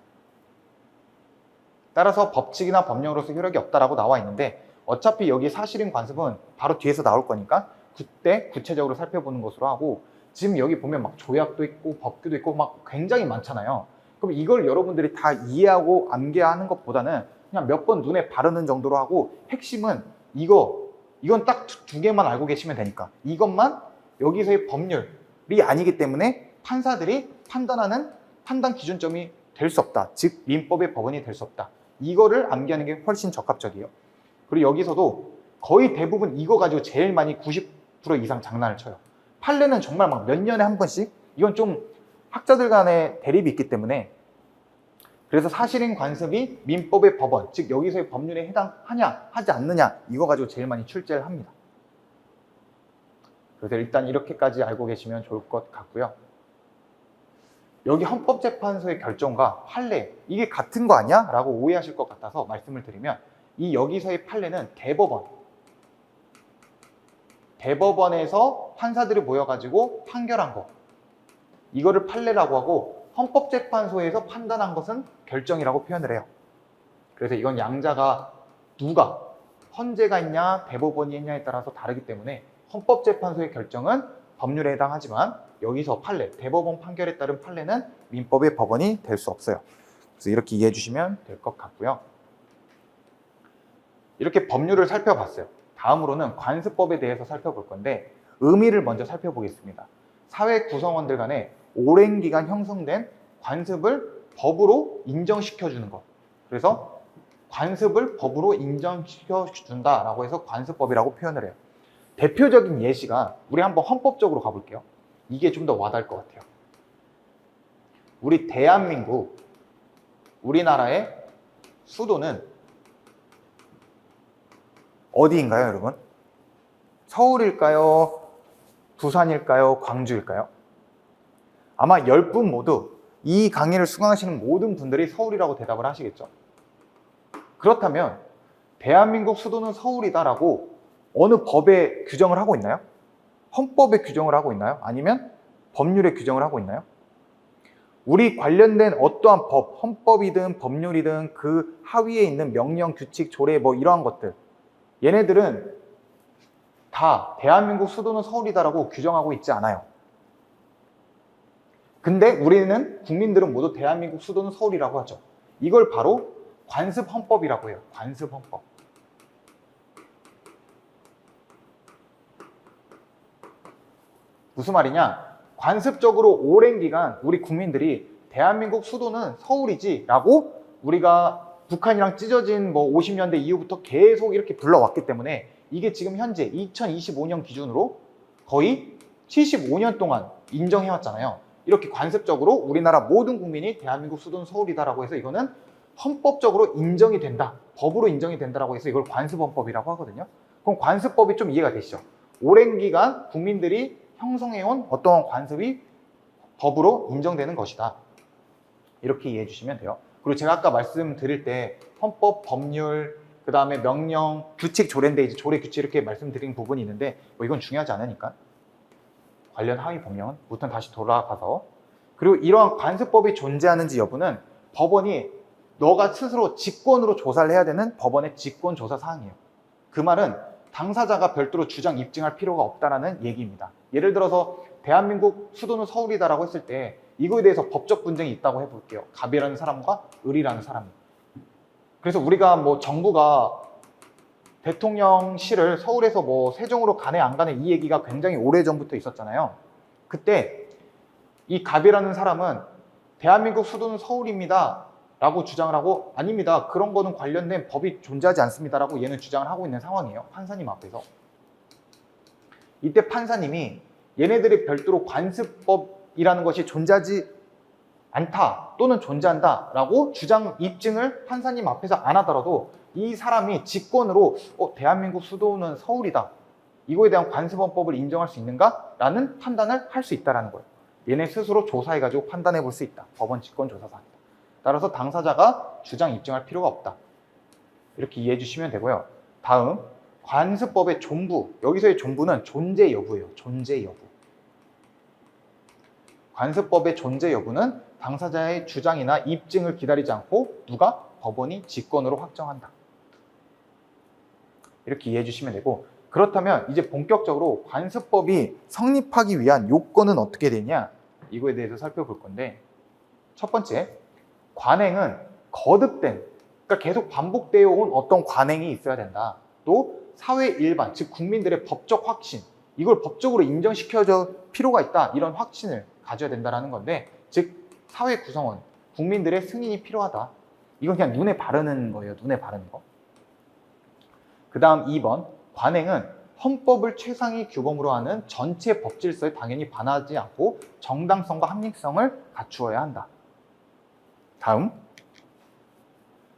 따라서 법칙이나 법령으로서 효력이 없다라고 나와 있는데 어차피 여기 사실인 관습은 바로 뒤에서 나올 거니까 그때 구체적으로 살펴보는 것으로 하고, 지금 여기 보면 막 조약도 있고 법규도 있고 막 굉장히 많잖아요. 그럼 이걸 여러분들이 다 이해하고 암기하는 것보다는 그냥 몇 번 눈에 바르는 정도로 하고, 핵심은 이건 딱 두 개만 알고 계시면 되니까 이것만 여기서의 법률이 아니기 때문에 판사들이 판단하는 판단 기준점이 될 수 없다. 즉 민법의 법원이 될 수 없다. 이거를 암기하는 게 훨씬 적합적이에요. 그리고 여기서도 거의 대부분 이거 가지고 제일 많이 90% 이상 장난을 쳐요. 판례는 정말 막 몇 년에 한 번씩, 이건 좀 학자들 간의 대립이 있기 때문에, 그래서 사실인 관습이 민법의 법원, 즉 여기서의 법률에 해당하냐 하지 않느냐, 이거 가지고 제일 많이 출제를 합니다. 그래서 일단 이렇게까지 알고 계시면 좋을 것 같고요. 여기 헌법재판소의 결정과 판례, 이게 같은 거 아니야? 라고 오해하실 것 같아서 말씀을 드리면, 이 여기서의 판례는 대법원에서 판사들이 모여가지고 판결한 거, 이거를 판례라고 하고, 헌법재판소에서 판단한 것은 결정이라고 표현을 해요. 그래서 이건 양자가 누가 헌재가 있냐 대법원이 있냐에 따라서 다르기 때문에 헌법재판소의 결정은 법률에 해당하지만 여기서 판례, 대법원 판결에 따른 판례는 민법의 법원이 될 수 없어요. 그래서 이렇게 이해해 주시면 될 것 같고요. 이렇게 법률을 살펴봤어요. 다음으로는 관습법에 대해서 살펴볼 건데, 의미를 먼저 살펴보겠습니다. 사회 구성원들 간에 오랜 기간 형성된 관습을 법으로 인정시켜주는 것. 그래서 관습을 법으로 인정시켜준다라고 해서 관습법이라고 표현을 해요. 대표적인 예시가 우리 한번 헌법적으로 가볼게요. 이게 좀 더 와닿을 것 같아요. 우리 대한민국, 우리나라의 수도는 어디인가요, 여러분? 서울일까요? 부산일까요? 광주일까요? 아마 10분 모두 이 강의를 수강하시는 모든 분들이 서울이라고 대답을 하시겠죠. 그렇다면 대한민국 수도는 서울이다라고 어느 법에 규정을 하고 있나요? 헌법에 규정을 하고 있나요? 아니면 법률에 규정을 하고 있나요? 우리 관련된 어떠한 법, 헌법이든 법률이든 그 하위에 있는 명령, 규칙, 조례 뭐 이러한 것들, 얘네들은 다 대한민국 수도는 서울이다라고 규정하고 있지 않아요. 근데 우리는 국민들은 모두 대한민국 수도는 서울이라고 하죠. 이걸 바로 관습헌법이라고 해요. 관습헌법. 무슨 말이냐? 관습적으로 오랜 기간 우리 국민들이 대한민국 수도는 서울이지 라고 우리가 북한이랑 찢어진 뭐 50년대 이후부터 계속 이렇게 불러왔기 때문에 이게 지금 현재 2025년 기준으로 거의 75년 동안 인정해왔잖아요. 이렇게 관습적으로 우리나라 모든 국민이 대한민국 수도는 서울이다라고 해서 이거는 헌법적으로 인정이 된다, 법으로 인정이 된다라고 해서 이걸 관습헌법이라고 하거든요. 그럼 관습법이 좀 이해가 되시죠? 오랜 기간 국민들이 형성해온 어떤 관습이 법으로 인정되는 것이다. 이렇게 이해해 주시면 돼요. 그리고 제가 아까 말씀드릴 때 헌법, 법률, 그 다음에 명령, 규칙, 조례인데 이제 조례, 규칙 이렇게 말씀드린 부분이 있는데 뭐 이건 중요하지 않으니까 관련 하위 법령은 우선 다시 돌아가서, 그리고 이러한 관습법이 존재하는지 여부는 법원이 너가 스스로 직권으로 조사를 해야 되는 법원의 직권 조사 사항이에요. 그 말은 당사자가 별도로 주장 입증할 필요가 없다라는 얘기입니다. 예를 들어서 대한민국 수도는 서울이다라고 했을 때 이거에 대해서 법적 분쟁이 있다고 해볼게요. 갑이라는 사람과 을이라는 사람이. 그래서 우리가 뭐 정부가 대통령실을 서울에서 뭐 세종으로 가네 안 가네 이 얘기가 굉장히 오래전부터 있었잖아요. 그때 이 갑이라는 사람은 대한민국 수도는 서울입니다 라고 주장을 하고, 아닙니다, 그런 거는 관련된 법이 존재하지 않습니다 라고 얘는 주장을 하고 있는 상황이에요. 판사님 앞에서. 이때 판사님이 얘네들이 별도로 관습법이라는 것이 존재하지 않다 또는 존재한다 라고 주장 입증을 판사님 앞에서 안 하더라도 이 사람이 직권으로 대한민국 수도는 서울이다, 이거에 대한 관습헌법을 인정할 수 있는가? 라는 판단을 할 수 있다는 거예요. 얘네 스스로 조사해가지고 판단해 볼 수 있다. 법원 직권조사사항이다. 따라서 당사자가 주장 입증할 필요가 없다. 이렇게 이해해 주시면 되고요. 다음, 관습법의 존부. 여기서의 존부는 존재 여부예요. 존재 여부. 관습법의 존재 여부는 당사자의 주장이나 입증을 기다리지 않고 누가? 법원이 직권으로 확정한다. 이렇게 이해해 주시면 되고, 그렇다면 이제 본격적으로 관습법이 성립하기 위한 요건은 어떻게 되냐? 이거에 대해서 살펴볼 건데, 첫 번째, 관행은 거듭된, 그러니까 계속 반복되어 온 어떤 관행이 있어야 된다. 또 사회 일반, 즉 국민들의 법적 확신, 이걸 법적으로 인정시켜줄 필요가 있다, 이런 확신을 가져야 된다는 건데, 즉 사회 구성원, 국민들의 승인이 필요하다. 이건 그냥 눈에 바르는 거예요. 눈에 바르는 거. 그 다음 2번, 관행은 헌법을 최상위 규범으로 하는 전체 법질서에 당연히 반하지 않고 정당성과 합리성을 갖추어야 한다. 다음,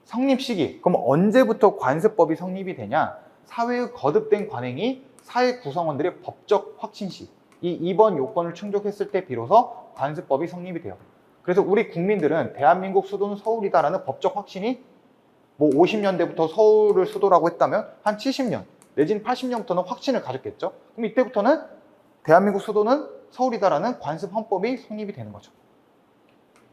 성립 시기. 그럼 언제부터 관습법이 성립이 되냐? 사회의 거듭된 관행이 사회 구성원들의 법적 확신 시, 이 2번 요건을 충족했을 때 비로소 관습법이 성립이 돼요. 그래서 우리 국민들은 대한민국 수도는 서울이다라는 법적 확신이 뭐 50년대부터 서울을 수도라고 했다면 한 70년 내지는 80년부터는 확신을 가졌겠죠. 그럼 이때부터는 대한민국 수도는 서울이다라는 관습헌법이 성립이 되는 거죠.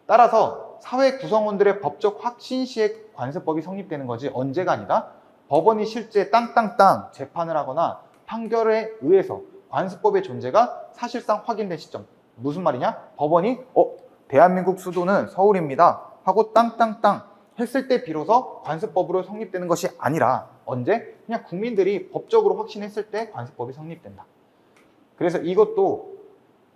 따라서 사회 구성원들의 법적 확신 시에 관습법이 성립되는 거지, 언제가 아니다. 법원이 실제 땅땅땅 재판을 하거나 판결에 의해서 관습법의 존재가 사실상 확인된 시점. 무슨 말이냐? 법원이 대한민국 수도는 서울입니다 하고 땅땅땅 했을 때 비로소 관습법으로 성립되는 것이 아니라 언제? 그냥 국민들이 법적으로 확신했을 때 관습법이 성립된다. 그래서 이것도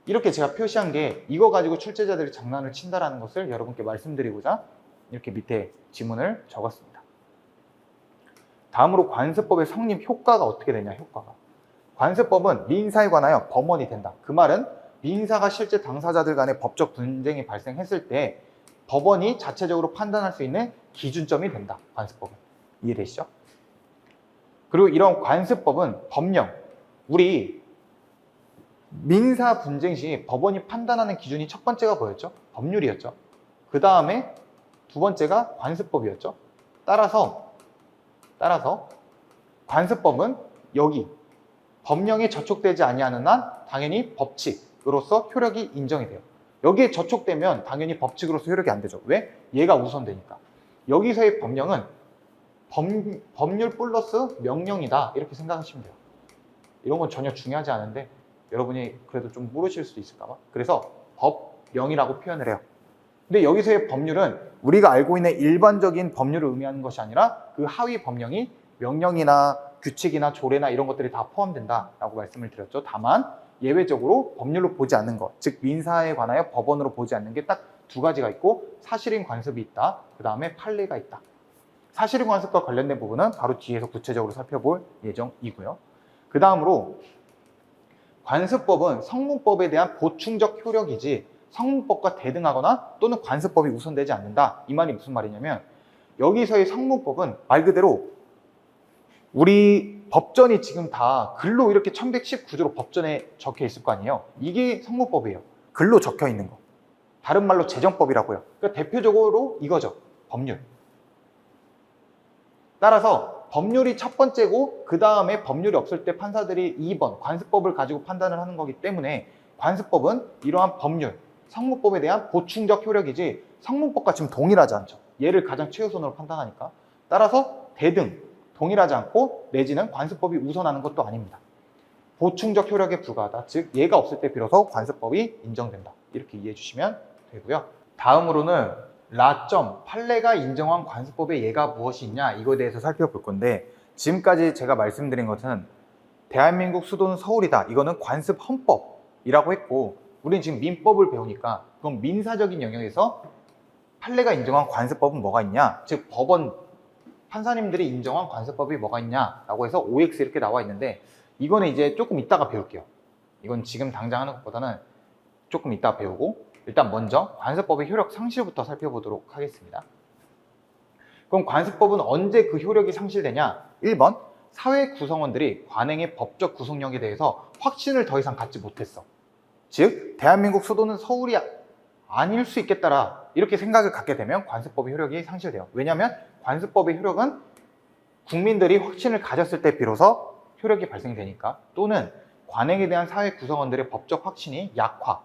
이렇게 제가 표시한 게 이거 가지고 출제자들이 장난을 친다라는 것을 여러분께 말씀드리고자 이렇게 밑에 지문을 적었습니다. 다음으로 관습법의 성립 효과가 어떻게 되냐, 효과가. 관습법은 민사에 관하여 법원이 된다. 그 말은 민사가 실제 당사자들 간의 법적 분쟁이 발생했을 때 법원이 자체적으로 판단할 수 있는 기준점이 된다. 관습법은. 이해되시죠? 그리고 이런 관습법은 법령, 우리 민사 분쟁 시 법원이 판단하는 기준이 첫 번째가 뭐였죠? 법률이었죠. 그 다음에 두 번째가 관습법이었죠. 따라서 관습법은 여기 법령에 저촉되지 아니하는 한 당연히 법칙으로서 효력이 인정이 돼요. 여기에 저촉되면 당연히 법칙으로서 효력이 안 되죠. 왜? 얘가 우선되니까. 여기서의 법령은 법률 플러스 명령이다, 이렇게 생각하시면 돼요. 이런 건 전혀 중요하지 않은데 여러분이 그래도 좀 모르실 수도 있을까 봐. 그래서 법령이라고 표현을 해요. 근데 여기서의 법률은 우리가 알고 있는 일반적인 법률을 의미하는 것이 아니라 그 하위 법령이 명령이나 규칙이나 조례나 이런 것들이 다 포함된다라고 말씀을 드렸죠. 다만 예외적으로 법률로 보지 않는 것, 즉 민사에 관하여 법원으로 보지 않는 게 딱 두 가지가 있고, 사실인 관습이 있다, 그 다음에 판례가 있다. 사실인 관습과 관련된 부분은 바로 뒤에서 구체적으로 살펴볼 예정이고요. 그 다음으로 관습법은 성문법에 대한 보충적 효력이지 성문법과 대등하거나 또는 관습법이 우선되지 않는다. 이 말이 무슨 말이냐면, 여기서의 성문법은 말 그대로 우리 법전이 지금 다 글로 이렇게 1119조로 법전에 적혀 있을 거 아니에요. 이게 성문법이에요. 글로 적혀 있는 거. 다른 말로 제정법이라고요. 그러니까 대표적으로 이거죠. 법률. 따라서 법률이 첫 번째고 그 다음에 법률이 없을 때 판사들이 2번 관습법을 가지고 판단을 하는 거기 때문에 관습법은 이러한 법률, 성문법에 대한 보충적 효력이지 성문법과 지금 동일하지 않죠. 얘를 가장 최우선으로 판단하니까. 따라서 대등, 동일하지 않고 내지는 관습법이 우선하는 것도 아닙니다. 보충적 효력에 불과하다. 즉 얘가 없을 때 비로소 관습법이 인정된다. 이렇게 이해해 주시면 되고요. 다음으로는 라점, 판례가 인정한 관습법의 예가 무엇이 있냐, 이거에 대해서 살펴볼 건데, 지금까지 제가 말씀드린 것은 대한민국 수도는 서울이다, 이거는 관습 헌법이라고 했고, 우리는 지금 민법을 배우니까 그럼 민사적인 영역에서 판례가 인정한 관습법은 뭐가 있냐, 즉 법원 판사님들이 인정한 관습법이 뭐가 있냐라고 해서 OX 이렇게 나와 있는데, 이거는 이제 조금 이따가 배울게요. 이건 지금 당장 하는 것보다는 조금 이따 배우고, 일단 먼저 관습법의 효력 상실부터 살펴보도록 하겠습니다. 그럼 관습법은 언제 그 효력이 상실되냐? 1번, 사회 구성원들이 관행의 법적 구속력에 대해서 확신을 더 이상 갖지 못했어. 즉 대한민국 수도는 서울이 아닐 수 있겠다라 이렇게 생각을 갖게 되면 관습법의 효력이 상실돼요. 왜냐하면 관습법의 효력은 국민들이 확신을 가졌을 때 비로소 효력이 발생되니까, 또는 관행에 대한 사회 구성원들의 법적 확신이 약화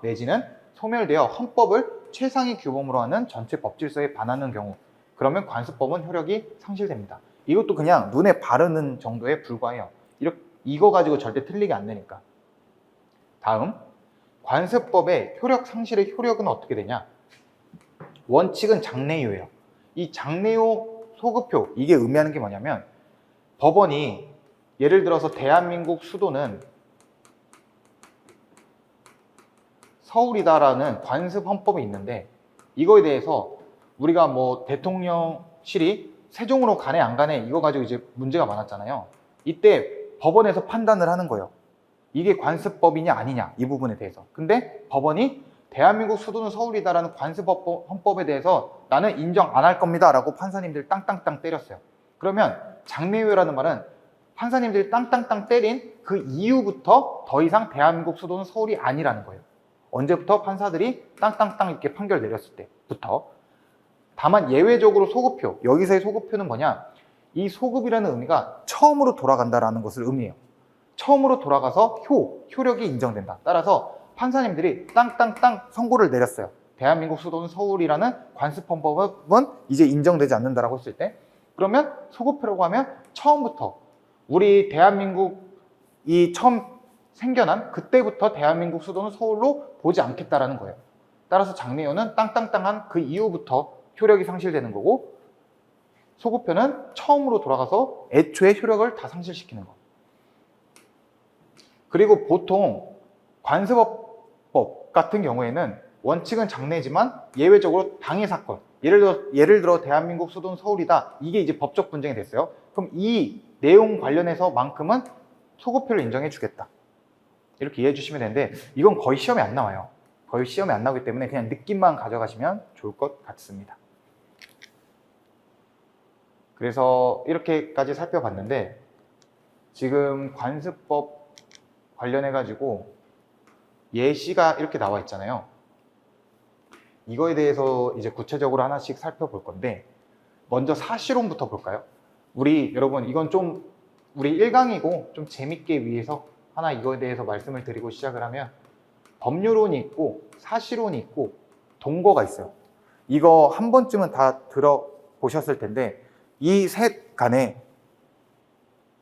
내지는 소멸되어 헌법을 최상위 규범으로 하는 전체 법질서에 반하는 경우, 그러면 관습법은 효력이 상실됩니다. 이것도 그냥 눈에 바르는 정도에 불과해요. 이거 가지고 절대 틀리게 안 되니까. 다음, 관습법의 효력 상실의 효력은 어떻게 되냐? 원칙은 장래유예요. 이 장래유 소급표, 이게 의미하는 게 뭐냐면, 법원이 예를 들어서 대한민국 수도는 서울이다라는 관습 헌법이 있는데, 이거에 대해서 우리가 뭐 대통령실이 세종으로 가네 안 가네 이거 가지고 이제 문제가 많았잖아요. 이때 법원에서 판단을 하는 거예요. 이게 관습법이냐 아니냐, 이 부분에 대해서. 근데 법원이 대한민국 수도는 서울이다라는 관습 헌법에 대해서 나는 인정 안 할 겁니다 라고 판사님들 땅땅땅 때렸어요. 그러면 장래유예라는 말은 판사님들이 땅땅땅 때린 그 이후부터 더 이상 대한민국 수도는 서울이 아니라는 거예요. 언제부터? 판사들이 땅땅땅 이렇게 판결 내렸을 때부터. 다만 예외적으로 소급표, 여기서의 소급표는 뭐냐, 이 소급이라는 의미가 처음으로 돌아간다라는 것을 의미해요. 처음으로 돌아가서 효력이 인정된다. 따라서 판사님들이 땅땅땅 선고를 내렸어요. 대한민국 수도는 서울이라는 관습 헌법은 이제 인정되지 않는다라고 했을 때, 그러면 소급표라고 하면 처음부터 우리 대한민국이 처음 생겨난 그때부터 대한민국 수도는 서울로 보지 않겠다라는 거예요. 따라서 장래유는 땅땅땅한 그 이후부터 효력이 상실되는 거고, 소급표는 처음으로 돌아가서 애초에 효력을 다 상실시키는 거. 그리고 보통 관습법 같은 경우에는 원칙은 장래지만 예외적으로 당해 사건, 예를 들어 대한민국 수도는 서울이다, 이게 이제 법적 분쟁이 됐어요. 그럼 이 내용 관련해서만큼은 소급표를 인정해 주겠다, 이렇게 이해해 주시면 되는데, 이건 거의 시험에 안 나와요. 거의 시험에 안 나오기 때문에 그냥 느낌만 가져가시면 좋을 것 같습니다. 그래서 이렇게까지 살펴봤는데, 지금 관습법 관련해 가지고 예시가 이렇게 나와 있잖아요. 이거에 대해서 이제 구체적으로 하나씩 살펴볼 건데, 먼저 사실론부터 볼까요? 여러분, 이건 좀 우리 1강이고 좀 재밌게 위해서 하나 이거에 대해서 말씀을 드리고 시작을 하면, 법률론이 있고 사실론이 있고 동거가 있어요. 이거 한 번쯤은 다 들어보셨을 텐데, 이 셋 간에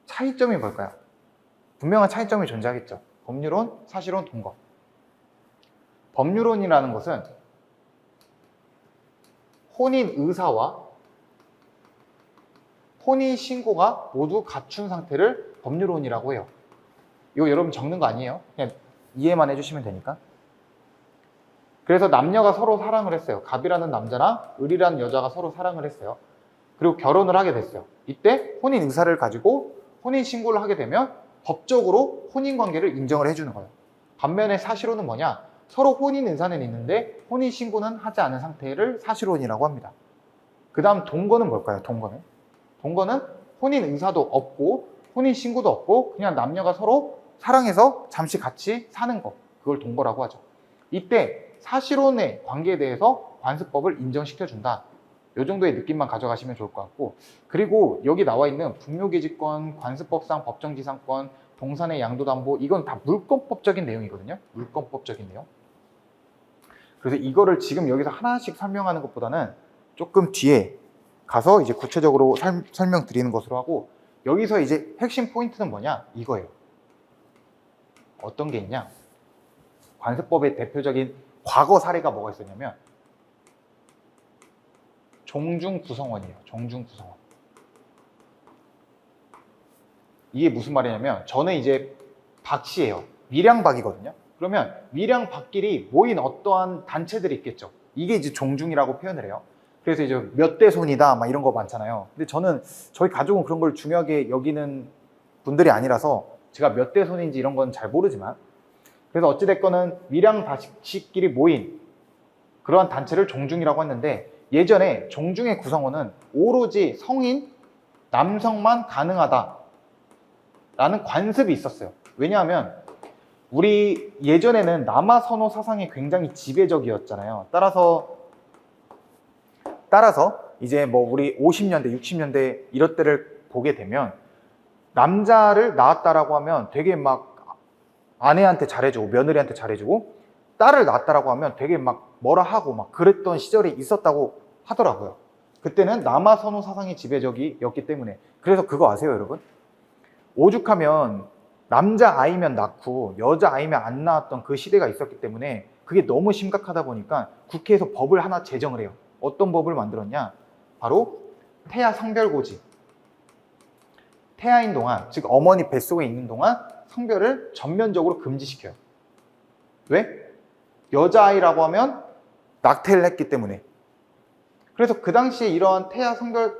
차이점이 뭘까요? 분명한 차이점이 존재하겠죠. 법률론, 사실론, 동거. 법률론이라는 것은 혼인 의사와 혼인 신고가 모두 갖춘 상태를 법률론이라고 해요. 이거 여러분 적는 거 아니에요. 그냥 이해만 해주시면 되니까. 그래서 남녀가 서로 사랑을 했어요. 갑이라는 남자랑 을이라는 여자가 서로 사랑을 했어요. 그리고 결혼을 하게 됐어요. 이때 혼인 의사를 가지고 혼인 신고를 하게 되면 법적으로 혼인 관계를 인정을 해주는 거예요. 반면에 사실론은 뭐냐? 서로 혼인 의사는 있는데 혼인 신고는 하지 않은 상태를 사실론이라고 합니다. 그 다음 동거는 뭘까요? 동거는 혼인 의사도 없고 혼인 신고도 없고 그냥 남녀가 서로 사랑해서 잠시 같이 사는 거, 그걸 동거라고 하죠. 이때 사실혼의 관계에 대해서 관습법을 인정시켜준다, 이 정도의 느낌만 가져가시면 좋을 것 같고, 그리고 여기 나와 있는 분묘기지권, 관습법상 법정지상권, 동산의 양도담보, 이건 다 물권법적인 내용이거든요. 물권법적인 내용. 그래서 이거를 지금 여기서 하나씩 설명하는 것보다는 조금 뒤에 가서 이제 구체적으로 설명드리는 것으로 하고, 여기서 이제 핵심 포인트는 뭐냐? 이거예요. 어떤 게 있냐? 관습법의 대표적인 과거 사례가 뭐가 있었냐면 종중구성원이에요. 종중구성원. 이게 무슨 말이냐면, 저는 이제 박씨예요. 밀양박이거든요. 그러면 밀양박끼리 모인 어떠한 단체들이 있겠죠. 이게 이제 종중이라고 표현을 해요. 그래서 이제 몇 대 손이다 막 이런 거 많잖아요. 근데 저희 가족은 그런 걸 중요하게 여기는 분들이 아니라서 제가 몇 대 손인지 이런 건 잘 모르지만, 그래서 어찌됐거는 밀양박씨끼리 모인 그러한 단체를 종중이라고 했는데, 예전에 종중의 구성원은 오로지 성인 남성만 가능하다 라는 관습이 있었어요. 왜냐하면 우리 예전에는 남아선호 사상이 굉장히 지배적이었잖아요. 따라서 이제 뭐 우리 50년대 60년대 이럴 때를 보게 되면, 남자를 낳았다라고 하면 되게 막 아내한테 잘해주고 며느리한테 잘해주고, 딸을 낳았다라고 하면 되게 막 뭐라 하고 막 그랬던 시절이 있었다고 하더라고요. 그때는 남아선호 사상이 지배적이었기 때문에. 그래서 그거 아세요, 여러분? 오죽하면 남자 아이면 낳고 여자 아이면 안 낳았던 그 시대가 있었기 때문에 그게 너무 심각하다 보니까 국회에서 법을 하나 제정을 해요. 어떤 법을 만들었냐? 바로 태아 성별고지. 태아인 동안, 즉 어머니 뱃속에 있는 동안 성별을 전면적으로 금지시켜요. 왜? 여자아이라고 하면 낙태를 했기 때문에. 그래서 그 당시에 이러한 태아 성별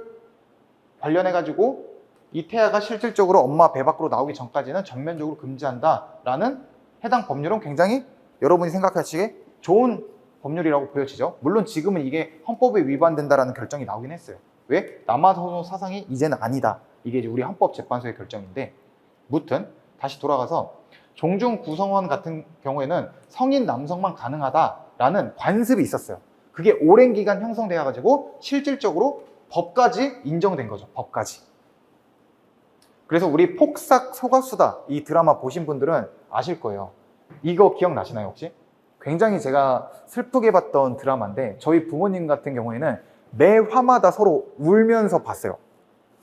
관련해가지고 이 태아가 실질적으로 엄마 배 밖으로 나오기 전까지는 전면적으로 금지한다라는 해당 법률은 굉장히 여러분이 생각하시기에 좋은 법률이라고 보여지죠. 물론 지금은 이게 헌법에 위반된다라는 결정이 나오긴 했어요. 왜? 남아선호 사상이 이제는 아니다. 이게 이제 우리 헌법재판소의 결정인데, 무튼 다시 돌아가서 종중 구성원 같은 경우에는 성인 남성만 가능하다라는 관습이 있었어요. 그게 오랜 기간 형성되어 가지고 실질적으로 법까지 인정된 거죠. 법까지. 그래서 우리 폭삭 소가수다 이 드라마 보신 분들은 아실 거예요. 이거 기억나시나요 혹시? 굉장히 제가 슬프게 봤던 드라마인데, 저희 부모님 같은 경우에는 매 화마다 서로 울면서 봤어요.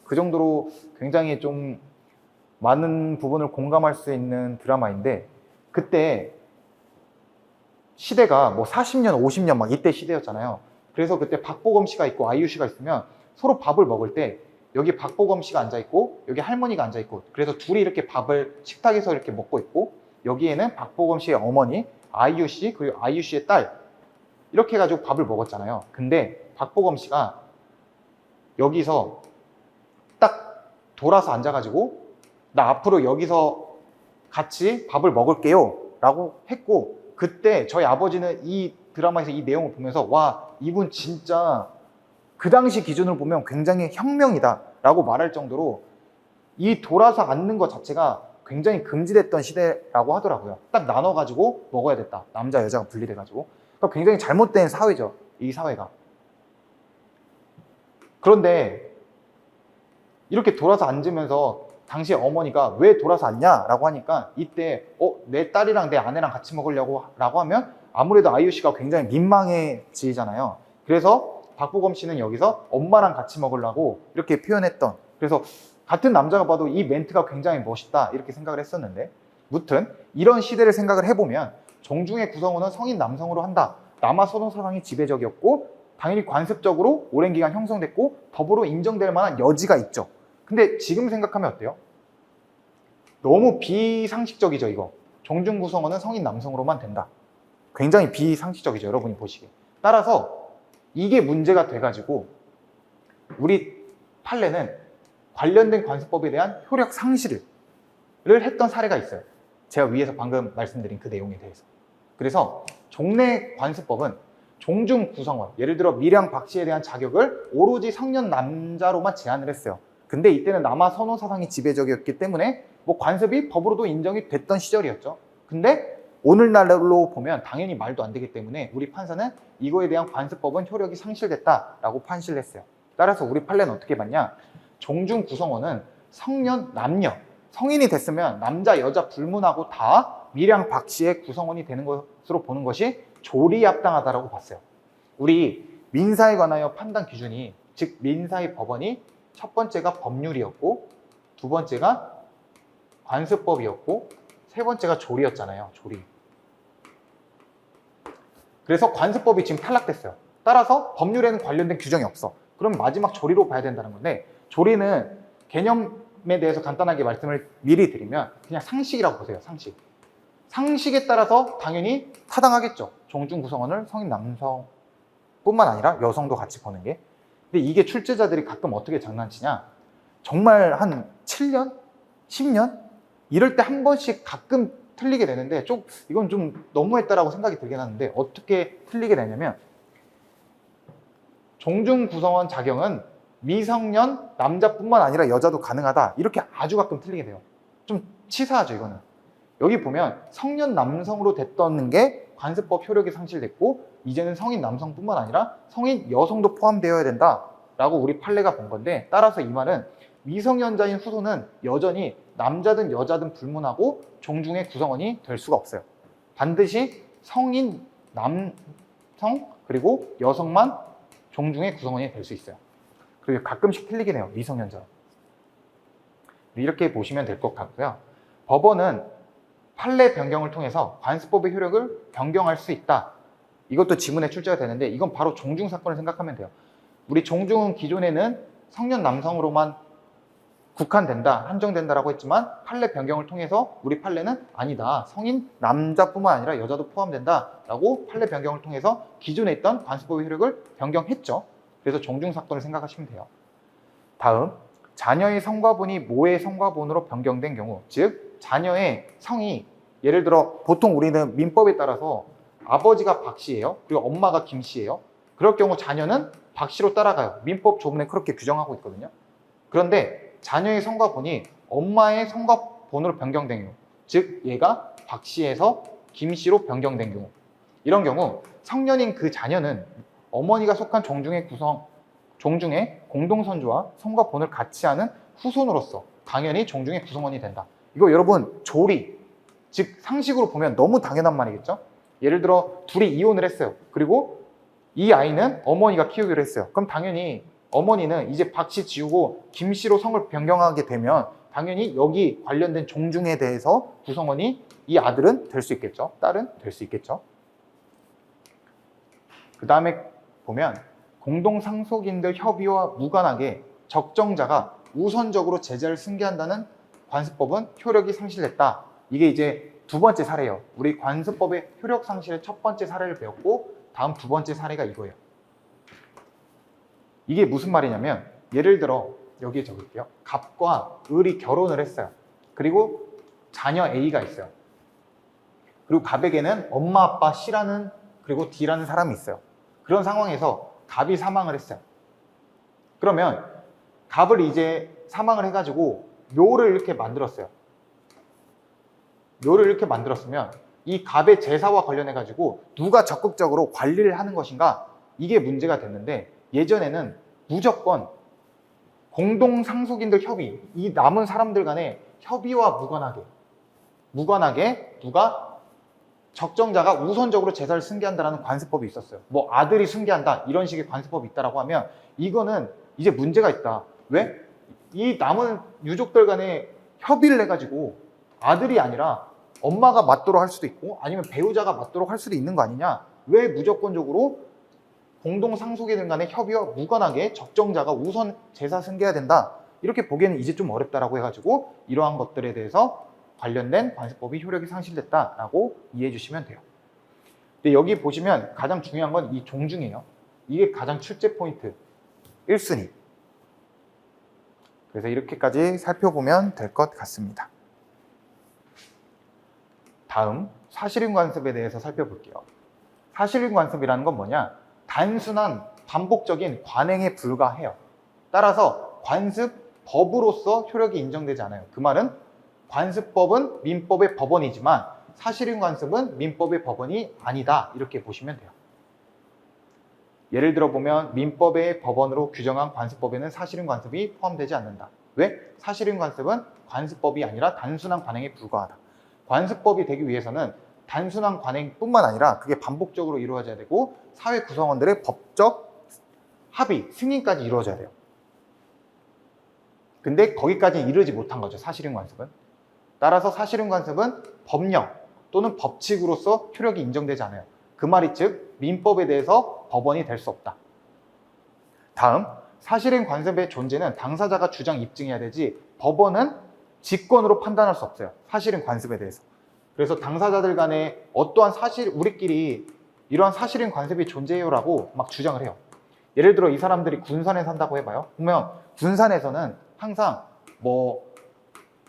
그 정도로 굉장히 좀 많은 부분을 공감할 수 있는 드라마인데, 그때 시대가 뭐 40년, 50년 막 이때 시대였잖아요. 그래서 그때 박보검 씨가 있고 아이유 씨가 있으면 서로 밥을 먹을 때 여기 박보검 씨가 앉아있고 여기 할머니가 앉아있고 그래서 둘이 이렇게 밥을 식탁에서 이렇게 먹고 있고 여기에는 박보검 씨의 어머니, 아이유 씨, 그리고 아이유 씨의 딸 이렇게 해가지고 밥을 먹었잖아요. 근데 박보검 씨가 여기서 딱 돌아서 앉아가지고 나 앞으로 여기서 같이 밥을 먹을게요 라고 했고 그때 저희 아버지는 이 드라마에서 이 내용을 보면서 와 이분 진짜 그 당시 기준으로 보면 굉장히 혁명이다 라고 말할 정도로 이 돌아서 앉는 것 자체가 굉장히 금지됐던 시대라고 하더라고요. 딱 나눠가지고 먹어야 됐다. 남자 여자가 분리돼가지고. 그러니까 굉장히 잘못된 사회죠. 이 사회가. 그런데 이렇게 돌아서 앉으면서 당시 어머니가 왜 돌아서 앉냐 라고 하니까 이때 내 딸이랑 내 아내랑 같이 먹으려고 라고 하면 아무래도 아이유 씨가 굉장히 민망해지잖아요. 그래서 박보검 씨는 여기서 엄마랑 같이 먹으려고 이렇게 표현했던 그래서 같은 남자가 봐도 이 멘트가 굉장히 멋있다 이렇게 생각을 했었는데 무튼 이런 시대를 생각을 해보면 종중의 구성원은 성인 남성으로 한다. 남아 선호 사상이 지배적이었고 당연히 관습적으로 오랜 기간 형성됐고 법으로 인정될 만한 여지가 있죠. 근데 지금 생각하면 어때요? 너무 비상식적이죠 이거. 종중 구성원은 성인 남성으로만 된다. 굉장히 비상식적이죠 여러분이 보시기에. 따라서 이게 문제가 돼가지고 우리 판례는 관련된 관습법에 대한 효력 상실을 했던 사례가 있어요. 제가 위에서 방금 말씀드린 그 내용에 대해서. 그래서 종래 관습법은 종중 구성원, 예를 들어 밀양 박 씨에 대한 자격을 오로지 성년 남자로만 제한을 했어요. 근데 이때는 남아 선호 사상이 지배적이었기 때문에 뭐 관습이 법으로도 인정이 됐던 시절이었죠. 근데 오늘날로 보면 당연히 말도 안 되기 때문에 우리 판사는 이거에 대한 관습법은 효력이 상실됐다라고 판시를 했어요. 따라서 우리 판례는 어떻게 봤냐? 종중 구성원은 성년 남녀, 성인이 됐으면 남자 여자 불문하고 다 밀양 박 씨의 구성원이 되는 것으로 보는 것이 조리합당하다라고 봤어요. 우리 민사에 관하여 판단 기준이 즉 민사의 법원이 첫 번째가 법률이었고 두 번째가 관습법이었고 세 번째가 조리였잖아요. 조리. 그래서 관습법이 지금 탈락됐어요. 따라서 법률에는 관련된 규정이 없어. 그럼 마지막 조리로 봐야 된다는 건데 조리는 개념에 대해서 간단하게 말씀을 미리 드리면 그냥 상식이라고 보세요. 상식. 상식에 따라서 당연히 타당하겠죠. 종중 구성원을 성인 남성뿐만 아니라 여성도 같이 보는 게. 근데 이게 출제자들이 가끔 어떻게 장난치냐? 정말 한 7년? 10년? 이럴 때 한 번씩 가끔 틀리게 되는데 이건 좀 너무했다라고 생각이 들긴 하는데 어떻게 틀리게 되냐면 종중 구성원 자격은 미성년 남자뿐만 아니라 여자도 가능하다 이렇게 아주 가끔 틀리게 돼요. 좀 치사하죠 이거는. 여기 보면 성년 남성으로 됐던 게 관습법 효력이 상실됐고 이제는 성인 남성뿐만 아니라 성인 여성도 포함되어야 된다라고 우리 판례가 본 건데 따라서 이 말은 미성년자인 후손은 여전히 남자든 여자든 불문하고 종중의 구성원이 될 수가 없어요. 반드시 성인 남성 그리고 여성만 종중의 구성원이 될 수 있어요. 그리고 가끔씩 틀리긴 해요. 미성년자. 이렇게 보시면 될 것 같고요. 법원은 판례 변경을 통해서 관습법의 효력을 변경할 수 있다. 이것도 지문에 출제가 되는데 이건 바로 종중 사건을 생각하면 돼요. 우리 종중은 기존에는 성년 남성으로만 국한된다, 한정된다라고 했지만 판례 변경을 통해서 우리 판례는 아니다. 성인 남자뿐만 아니라 여자도 포함된다라고 판례 변경을 통해서 기존에 있던 관습법의 효력을 변경했죠. 그래서 종중 사건을 생각하시면 돼요. 다음, 자녀의 성과본이 모의 성과본으로 변경된 경우, 즉 자녀의 성이 예를 들어 보통 우리는 민법에 따라서 아버지가 박 씨예요. 그리고 엄마가 김 씨예요. 그럴 경우 자녀는 박 씨로 따라가요. 민법 조문에 그렇게 규정하고 있거든요. 그런데 자녀의 성과본이 엄마의 성과본으로 변경된 경우, 즉 얘가 박 씨에서 김 씨로 변경된 경우, 이런 경우 성년인 그 자녀는 어머니가 속한 종중의 공동선조와 성과본을 같이 하는 후손으로서 당연히 종중의 구성원이 된다. 이거 여러분 조리, 즉 상식으로 보면 너무 당연한 말이겠죠? 예를 들어 둘이 이혼을 했어요. 그리고 이 아이는 어머니가 키우기로 했어요. 그럼 당연히 어머니는 이제 박 씨 지우고 김 씨로 성을 변경하게 되면 당연히 여기 관련된 종중에 대해서 구성원이 이 아들은 될 수 있겠죠. 딸은 될 수 있겠죠. 그 다음에 보면 공동상속인들 협의와 무관하게 적정자가 우선적으로 제자를 승계한다는 관습법은 효력이 상실됐다. 이게 이제 두 번째 사례예요. 우리 관습법의 효력 상실의 첫 번째 사례를 배웠고 다음 두 번째 사례가 이거예요. 이게 무슨 말이냐면 예를 들어 여기에 적을게요. 갑과 을이 결혼을 했어요. 그리고 자녀 A가 있어요. 그리고 갑에게는 엄마, 아빠 C라는 그리고 D라는 사람이 있어요. 그런 상황에서 갑이 사망을 했어요. 그러면 갑을 이제 사망을 해가지고 묘를 이렇게 만들었어요. 묘를 이렇게 만들었으면 이 갑의 제사와 관련해가지고 누가 적극적으로 관리를 하는 것인가, 이게 문제가 됐는데 예전에는 무조건 공동상속인들 협의, 이 남은 사람들 간의 협의와 무관하게 누가 적정자가 우선적으로 제사를 승계한다는 관습법이 있었어요. 뭐 아들이 승계한다 이런 식의 관습법이 있다라고 하면 이거는 이제 문제가 있다. 왜? 이 남은 유족들 간에 협의를 해가지고 아들이 아니라 엄마가 맞도록 할 수도 있고 아니면 배우자가 맞도록 할 수도 있는 거 아니냐? 왜 무조건적으로 공동상속인 간의 협의와 무관하게 적정자가 우선 제사 승계해야 된다? 이렇게 보기에는 이제 좀 어렵다라고 해가지고 이러한 것들에 대해서 관련된 관습법이 효력이 상실됐다라고 이해해 주시면 돼요. 근데 여기 보시면 가장 중요한 건 이 종중이에요. 이게 가장 출제 포인트 1순위. 그래서 이렇게까지 살펴보면 될 것 같습니다. 다음 사실인 관습에 대해서 살펴볼게요. 사실인 관습이라는 건 뭐냐? 단순한 반복적인 관행에 불과해요. 따라서 관습법으로서 효력이 인정되지 않아요. 그 말은 관습법은 민법의 법원이지만 사실인 관습은 민법의 법원이 아니다. 이렇게 보시면 돼요. 예를 들어 보면 민법의 법원으로 규정한 관습법에는 사실인 관습이 포함되지 않는다. 왜? 사실인 관습은 관습법이 아니라 단순한 관행에 불과하다. 관습법이 되기 위해서는 단순한 관행뿐만 아니라 그게 반복적으로 이루어져야 되고 사회 구성원들의 법적 합의, 승인까지 이루어져야 돼요. 근데 거기까지 이르지 못한 거죠, 사실인 관습은. 따라서 사실인 관습은 법령 또는 법칙으로서 효력이 인정되지 않아요. 그 말이 즉 민법에 대해서 법원이 될 수 없다. 다음, 사실인 관습의 존재는 당사자가 주장 입증해야 되지 법원은 직권으로 판단할 수 없어요. 사실인 관습에 대해서. 그래서 당사자들 간에 어떠한 사실, 우리끼리 이러한 사실인 관습이 존재해요라고 막 주장을 해요. 예를 들어 이 사람들이 군산에 산다고 해봐요. 그러면 군산에서는 항상 뭐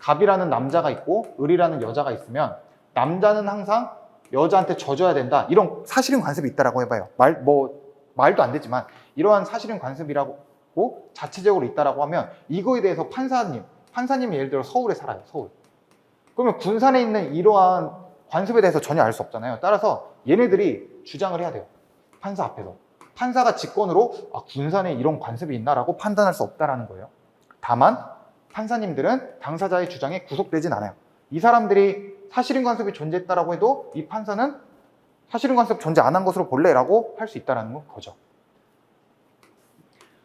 갑이라는 남자가 있고 을이라는 여자가 있으면 남자는 항상 여자한테 져줘야 된다. 이런 사실인 관습이 있다라고 해봐요. 말도 안 되지만 이러한 사실인 관습이라고 자체적으로 있다라고 하면 이거에 대해서 판사님이 예를 들어 서울에 살아요. 서울. 그러면 군산에 있는 이러한 관습에 대해서 전혀 알 수 없잖아요. 따라서 얘네들이 주장을 해야 돼요. 판사 앞에서. 판사가 직권으로 군산에 이런 관습이 있나라고 판단할 수 없다라는 거예요. 다만 판사님들은 당사자의 주장에 구속되진 않아요. 이 사람들이 사실인 관습이 존재했다라고 해도 이 판사는 사실인 관습 존재 안 한 것으로 볼래라고 할 수 있다는 거죠.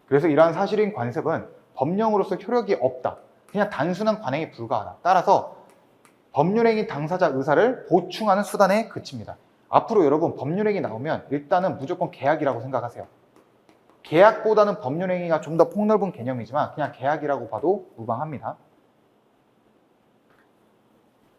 그래서 이러한 사실인 관습은 법령으로서 효력이 없다. 그냥 단순한 관행에 불과하다. 따라서 법률행위 당사자 의사를 보충하는 수단에 그칩니다. 앞으로 여러분 법률행위 나오면 일단은 무조건 계약이라고 생각하세요. 계약보다는 법률행위가 좀 더 폭넓은 개념이지만 그냥 계약이라고 봐도 무방합니다.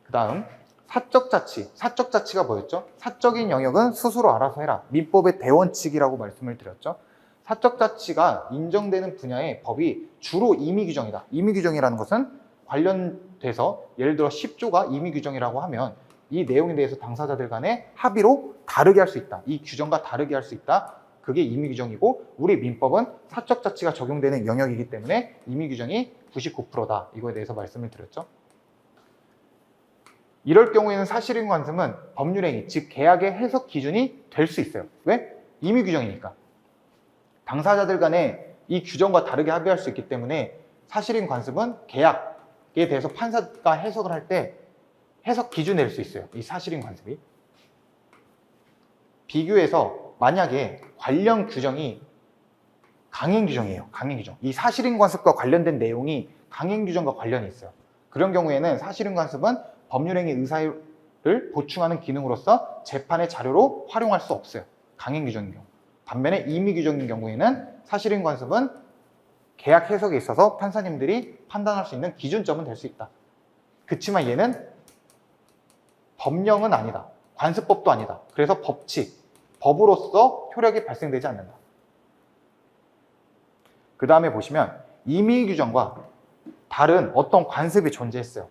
그 다음 사적자치. 사적자치가 뭐였죠? 사적인 영역은 스스로 알아서 해라. 민법의 대원칙이라고 말씀을 드렸죠. 사적자치가 인정되는 분야의 법이 주로 임의규정이다. 임의규정이라는 것은 관련돼서 예를 들어 10조가 임의규정이라고 하면 이 내용에 대해서 당사자들 간의 합의로 다르게 할 수 있다. 이 규정과 다르게 할 수 있다. 그게 임의규정이고 우리 민법은 사적자치가 적용되는 영역이기 때문에 임의규정이 99%다. 이거에 대해서 말씀을 드렸죠. 이럴 경우에는 사실인 관습은 법률행위, 즉 계약의 해석 기준이 될 수 있어요. 왜? 임의규정이니까. 당사자들 간에 이 규정과 다르게 합의할 수 있기 때문에 사실인 관습은 계약에 대해서 판사가 해석을 할 때 해석 기준 낼 수 있어요. 이 사실인 관습이. 비교해서 만약에 관련 규정이 강행규정이에요. 강행규정. 이 사실인 관습과 관련된 내용이 강행규정과 관련이 있어요. 그런 경우에는 사실인 관습은 법률행위 의사를 보충하는 기능으로서 재판의 자료로 활용할 수 없어요. 강행규정인 경우. 반면에 임의규정인 경우에는 사실인 관습은 계약 해석에 있어서 판사님들이 판단할 수 있는 기준점은 될 수 있다. 그치만 얘는 법령은 아니다. 관습법도 아니다. 그래서 법칙, 법으로서 효력이 발생되지 않는다. 그 다음에 보시면 임의 규정과 다른 어떤 관습이 존재했어요.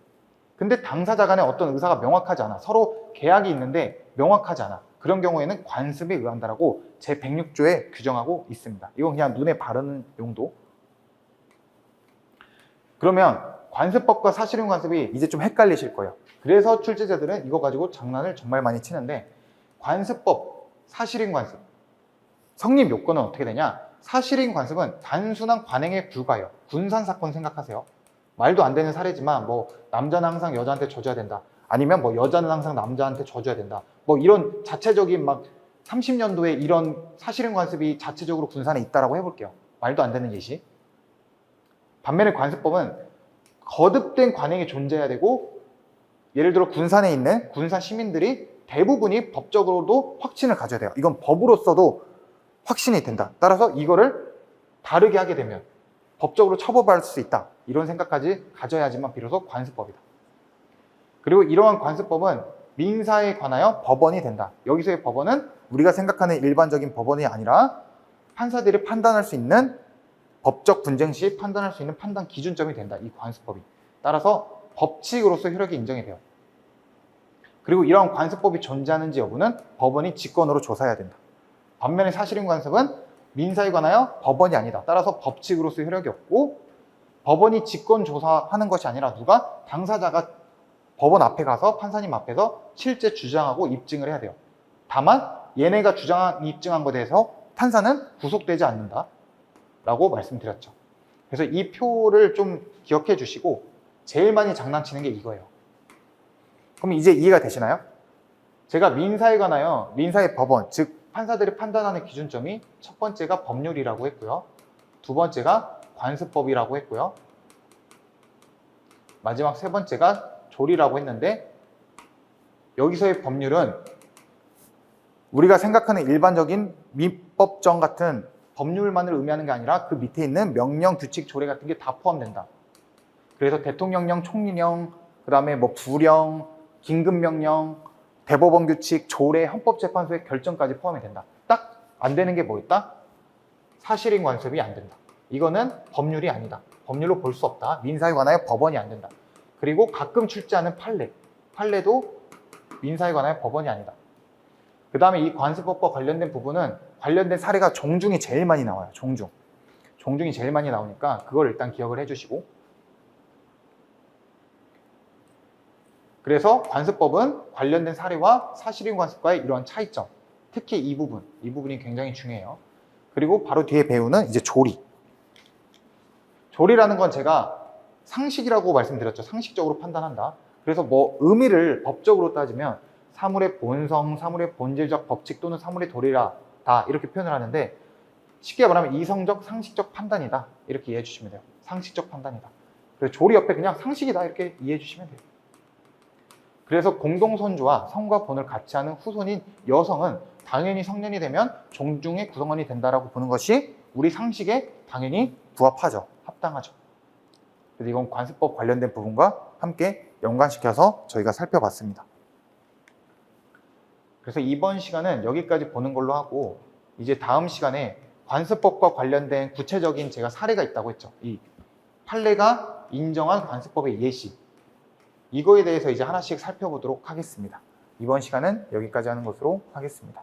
근데 당사자 간에 어떤 의사가 명확하지 않아. 서로 계약이 있는데 명확하지 않아. 그런 경우에는 관습에 의한다라고 제106조에 규정하고 있습니다. 이건 그냥 눈에 바르는 용도. 그러면 관습법과 사실인 관습이 이제 좀 헷갈리실 거예요. 그래서 출제자들은 이거 가지고 장난을 정말 많이 치는데, 관습법, 사실인 관습 성립 요건은 어떻게 되냐? 사실인 관습은 단순한 관행에 불과해요. 군산사건 생각하세요. 말도 안 되는 사례지만 뭐 남자는 항상 여자한테 져줘야 된다, 아니면 뭐 여자는 항상 남자한테 져줘야 된다, 뭐 이런 자체적인 막 30년도에 이런 사실인 관습이 자체적으로 군산에 있다라고 해볼게요. 말도 안 되는 예시. 반면에 관습법은 거듭된 관행이 존재해야 되고, 예를 들어 군산에 있는 군산 시민들이 대부분이 법적으로도 확신을 가져야 돼요. 이건 법으로서도 확신이 된다. 따라서 이거를 다르게 하게 되면 법적으로 처벌받을 수 있다. 이런 생각까지 가져야지만 비로소 관습법이다. 그리고 이러한 관습법은 민사에 관하여 법원이 된다. 여기서의 법원은 우리가 생각하는 일반적인 법원이 아니라 판사들이 판단할 수 있는, 법적 분쟁 시 판단할 수 있는 판단 기준점이 된다. 이 관습법이. 따라서 법칙으로서 효력이 인정이 돼요. 그리고 이러한 관습법이 존재하는지 여부는 법원이 직권으로 조사해야 된다. 반면에 사실인 관습은 민사에 관하여 법원이 아니다. 따라서 법칙으로서 효력이 없고, 법원이 직권 조사하는 것이 아니라 누가? 당사자가 법원 앞에 가서 판사님 앞에서 실제 주장하고 입증을 해야 돼요. 다만 얘네가 입증한 것에 대해서 판사는 구속되지 않는다 라고 말씀드렸죠. 그래서 이 표를 좀 기억해 주시고, 제일 많이 장난치는 게 이거예요. 그럼 이제 이해가 되시나요? 제가 민사에 관하여 민사의 법원, 즉 판사들이 판단하는 기준점이 첫 번째가 법률이라고 했고요, 두 번째가 관습법이라고 했고요, 마지막 세 번째가 조리라고 했는데, 여기서의 법률은 우리가 생각하는 일반적인 민법정 같은 법률만을 의미하는 게 아니라 그 밑에 있는 명령, 규칙, 조례 같은 게 다 포함된다. 그래서 대통령령, 총리령, 그 다음에 뭐 부령, 긴급명령, 대법원 규칙, 조례, 헌법재판소의 결정까지 포함이 된다. 딱 안 되는 게 뭐 있다? 사실인 관습이 안 된다. 이거는 법률이 아니다. 법률로 볼 수 없다. 민사에 관하여 법원이 안 된다. 그리고 가끔 출제하는 판례, 판례도 민사에 관하여 법원이 아니다. 그 다음에 이 관습법과 관련된 부분은 관련된 사례가 종중이 제일 많이 나와요. 종중이 제일 많이 나오니까 그걸 일단 기억을 해주시고, 그래서 관습법은 관련된 사례와 사실인 관습과의 이러한 차이점, 특히 이 부분이 굉장히 중요해요. 그리고 바로 뒤에 배우는 이제 조리. 조리라는 건 제가 상식이라고 말씀드렸죠. 상식적으로 판단한다. 그래서 뭐 의미를 법적으로 따지면 사물의 본성, 사물의 본질적 법칙 또는 사물의 도리라 다 이렇게 표현을 하는데, 쉽게 말하면 이성적, 상식적 판단이다. 이렇게 이해해 주시면 돼요. 상식적 판단이다. 그래서 조리 옆에 그냥 상식이다 이렇게 이해해 주시면 돼요. 그래서 공동선주와 성과 본을 같이 하는 후손인 여성은 당연히 성년이 되면 종중의 구성원이 된다라고 보는 것이 우리 상식에 당연히 부합하죠. 합당하죠. 그래서 이건 관습법 관련된 부분과 함께 연관시켜서 저희가 살펴봤습니다. 그래서 이번 시간은 여기까지 보는 걸로 하고, 이제 다음 시간에 관습법과 관련된 구체적인 제가 사례가 있다고 했죠. 이 판례가 인정한 관습법의 예시, 이거에 대해서 이제 하나씩 살펴보도록 하겠습니다. 이번 시간은 여기까지 하는 것으로 하겠습니다.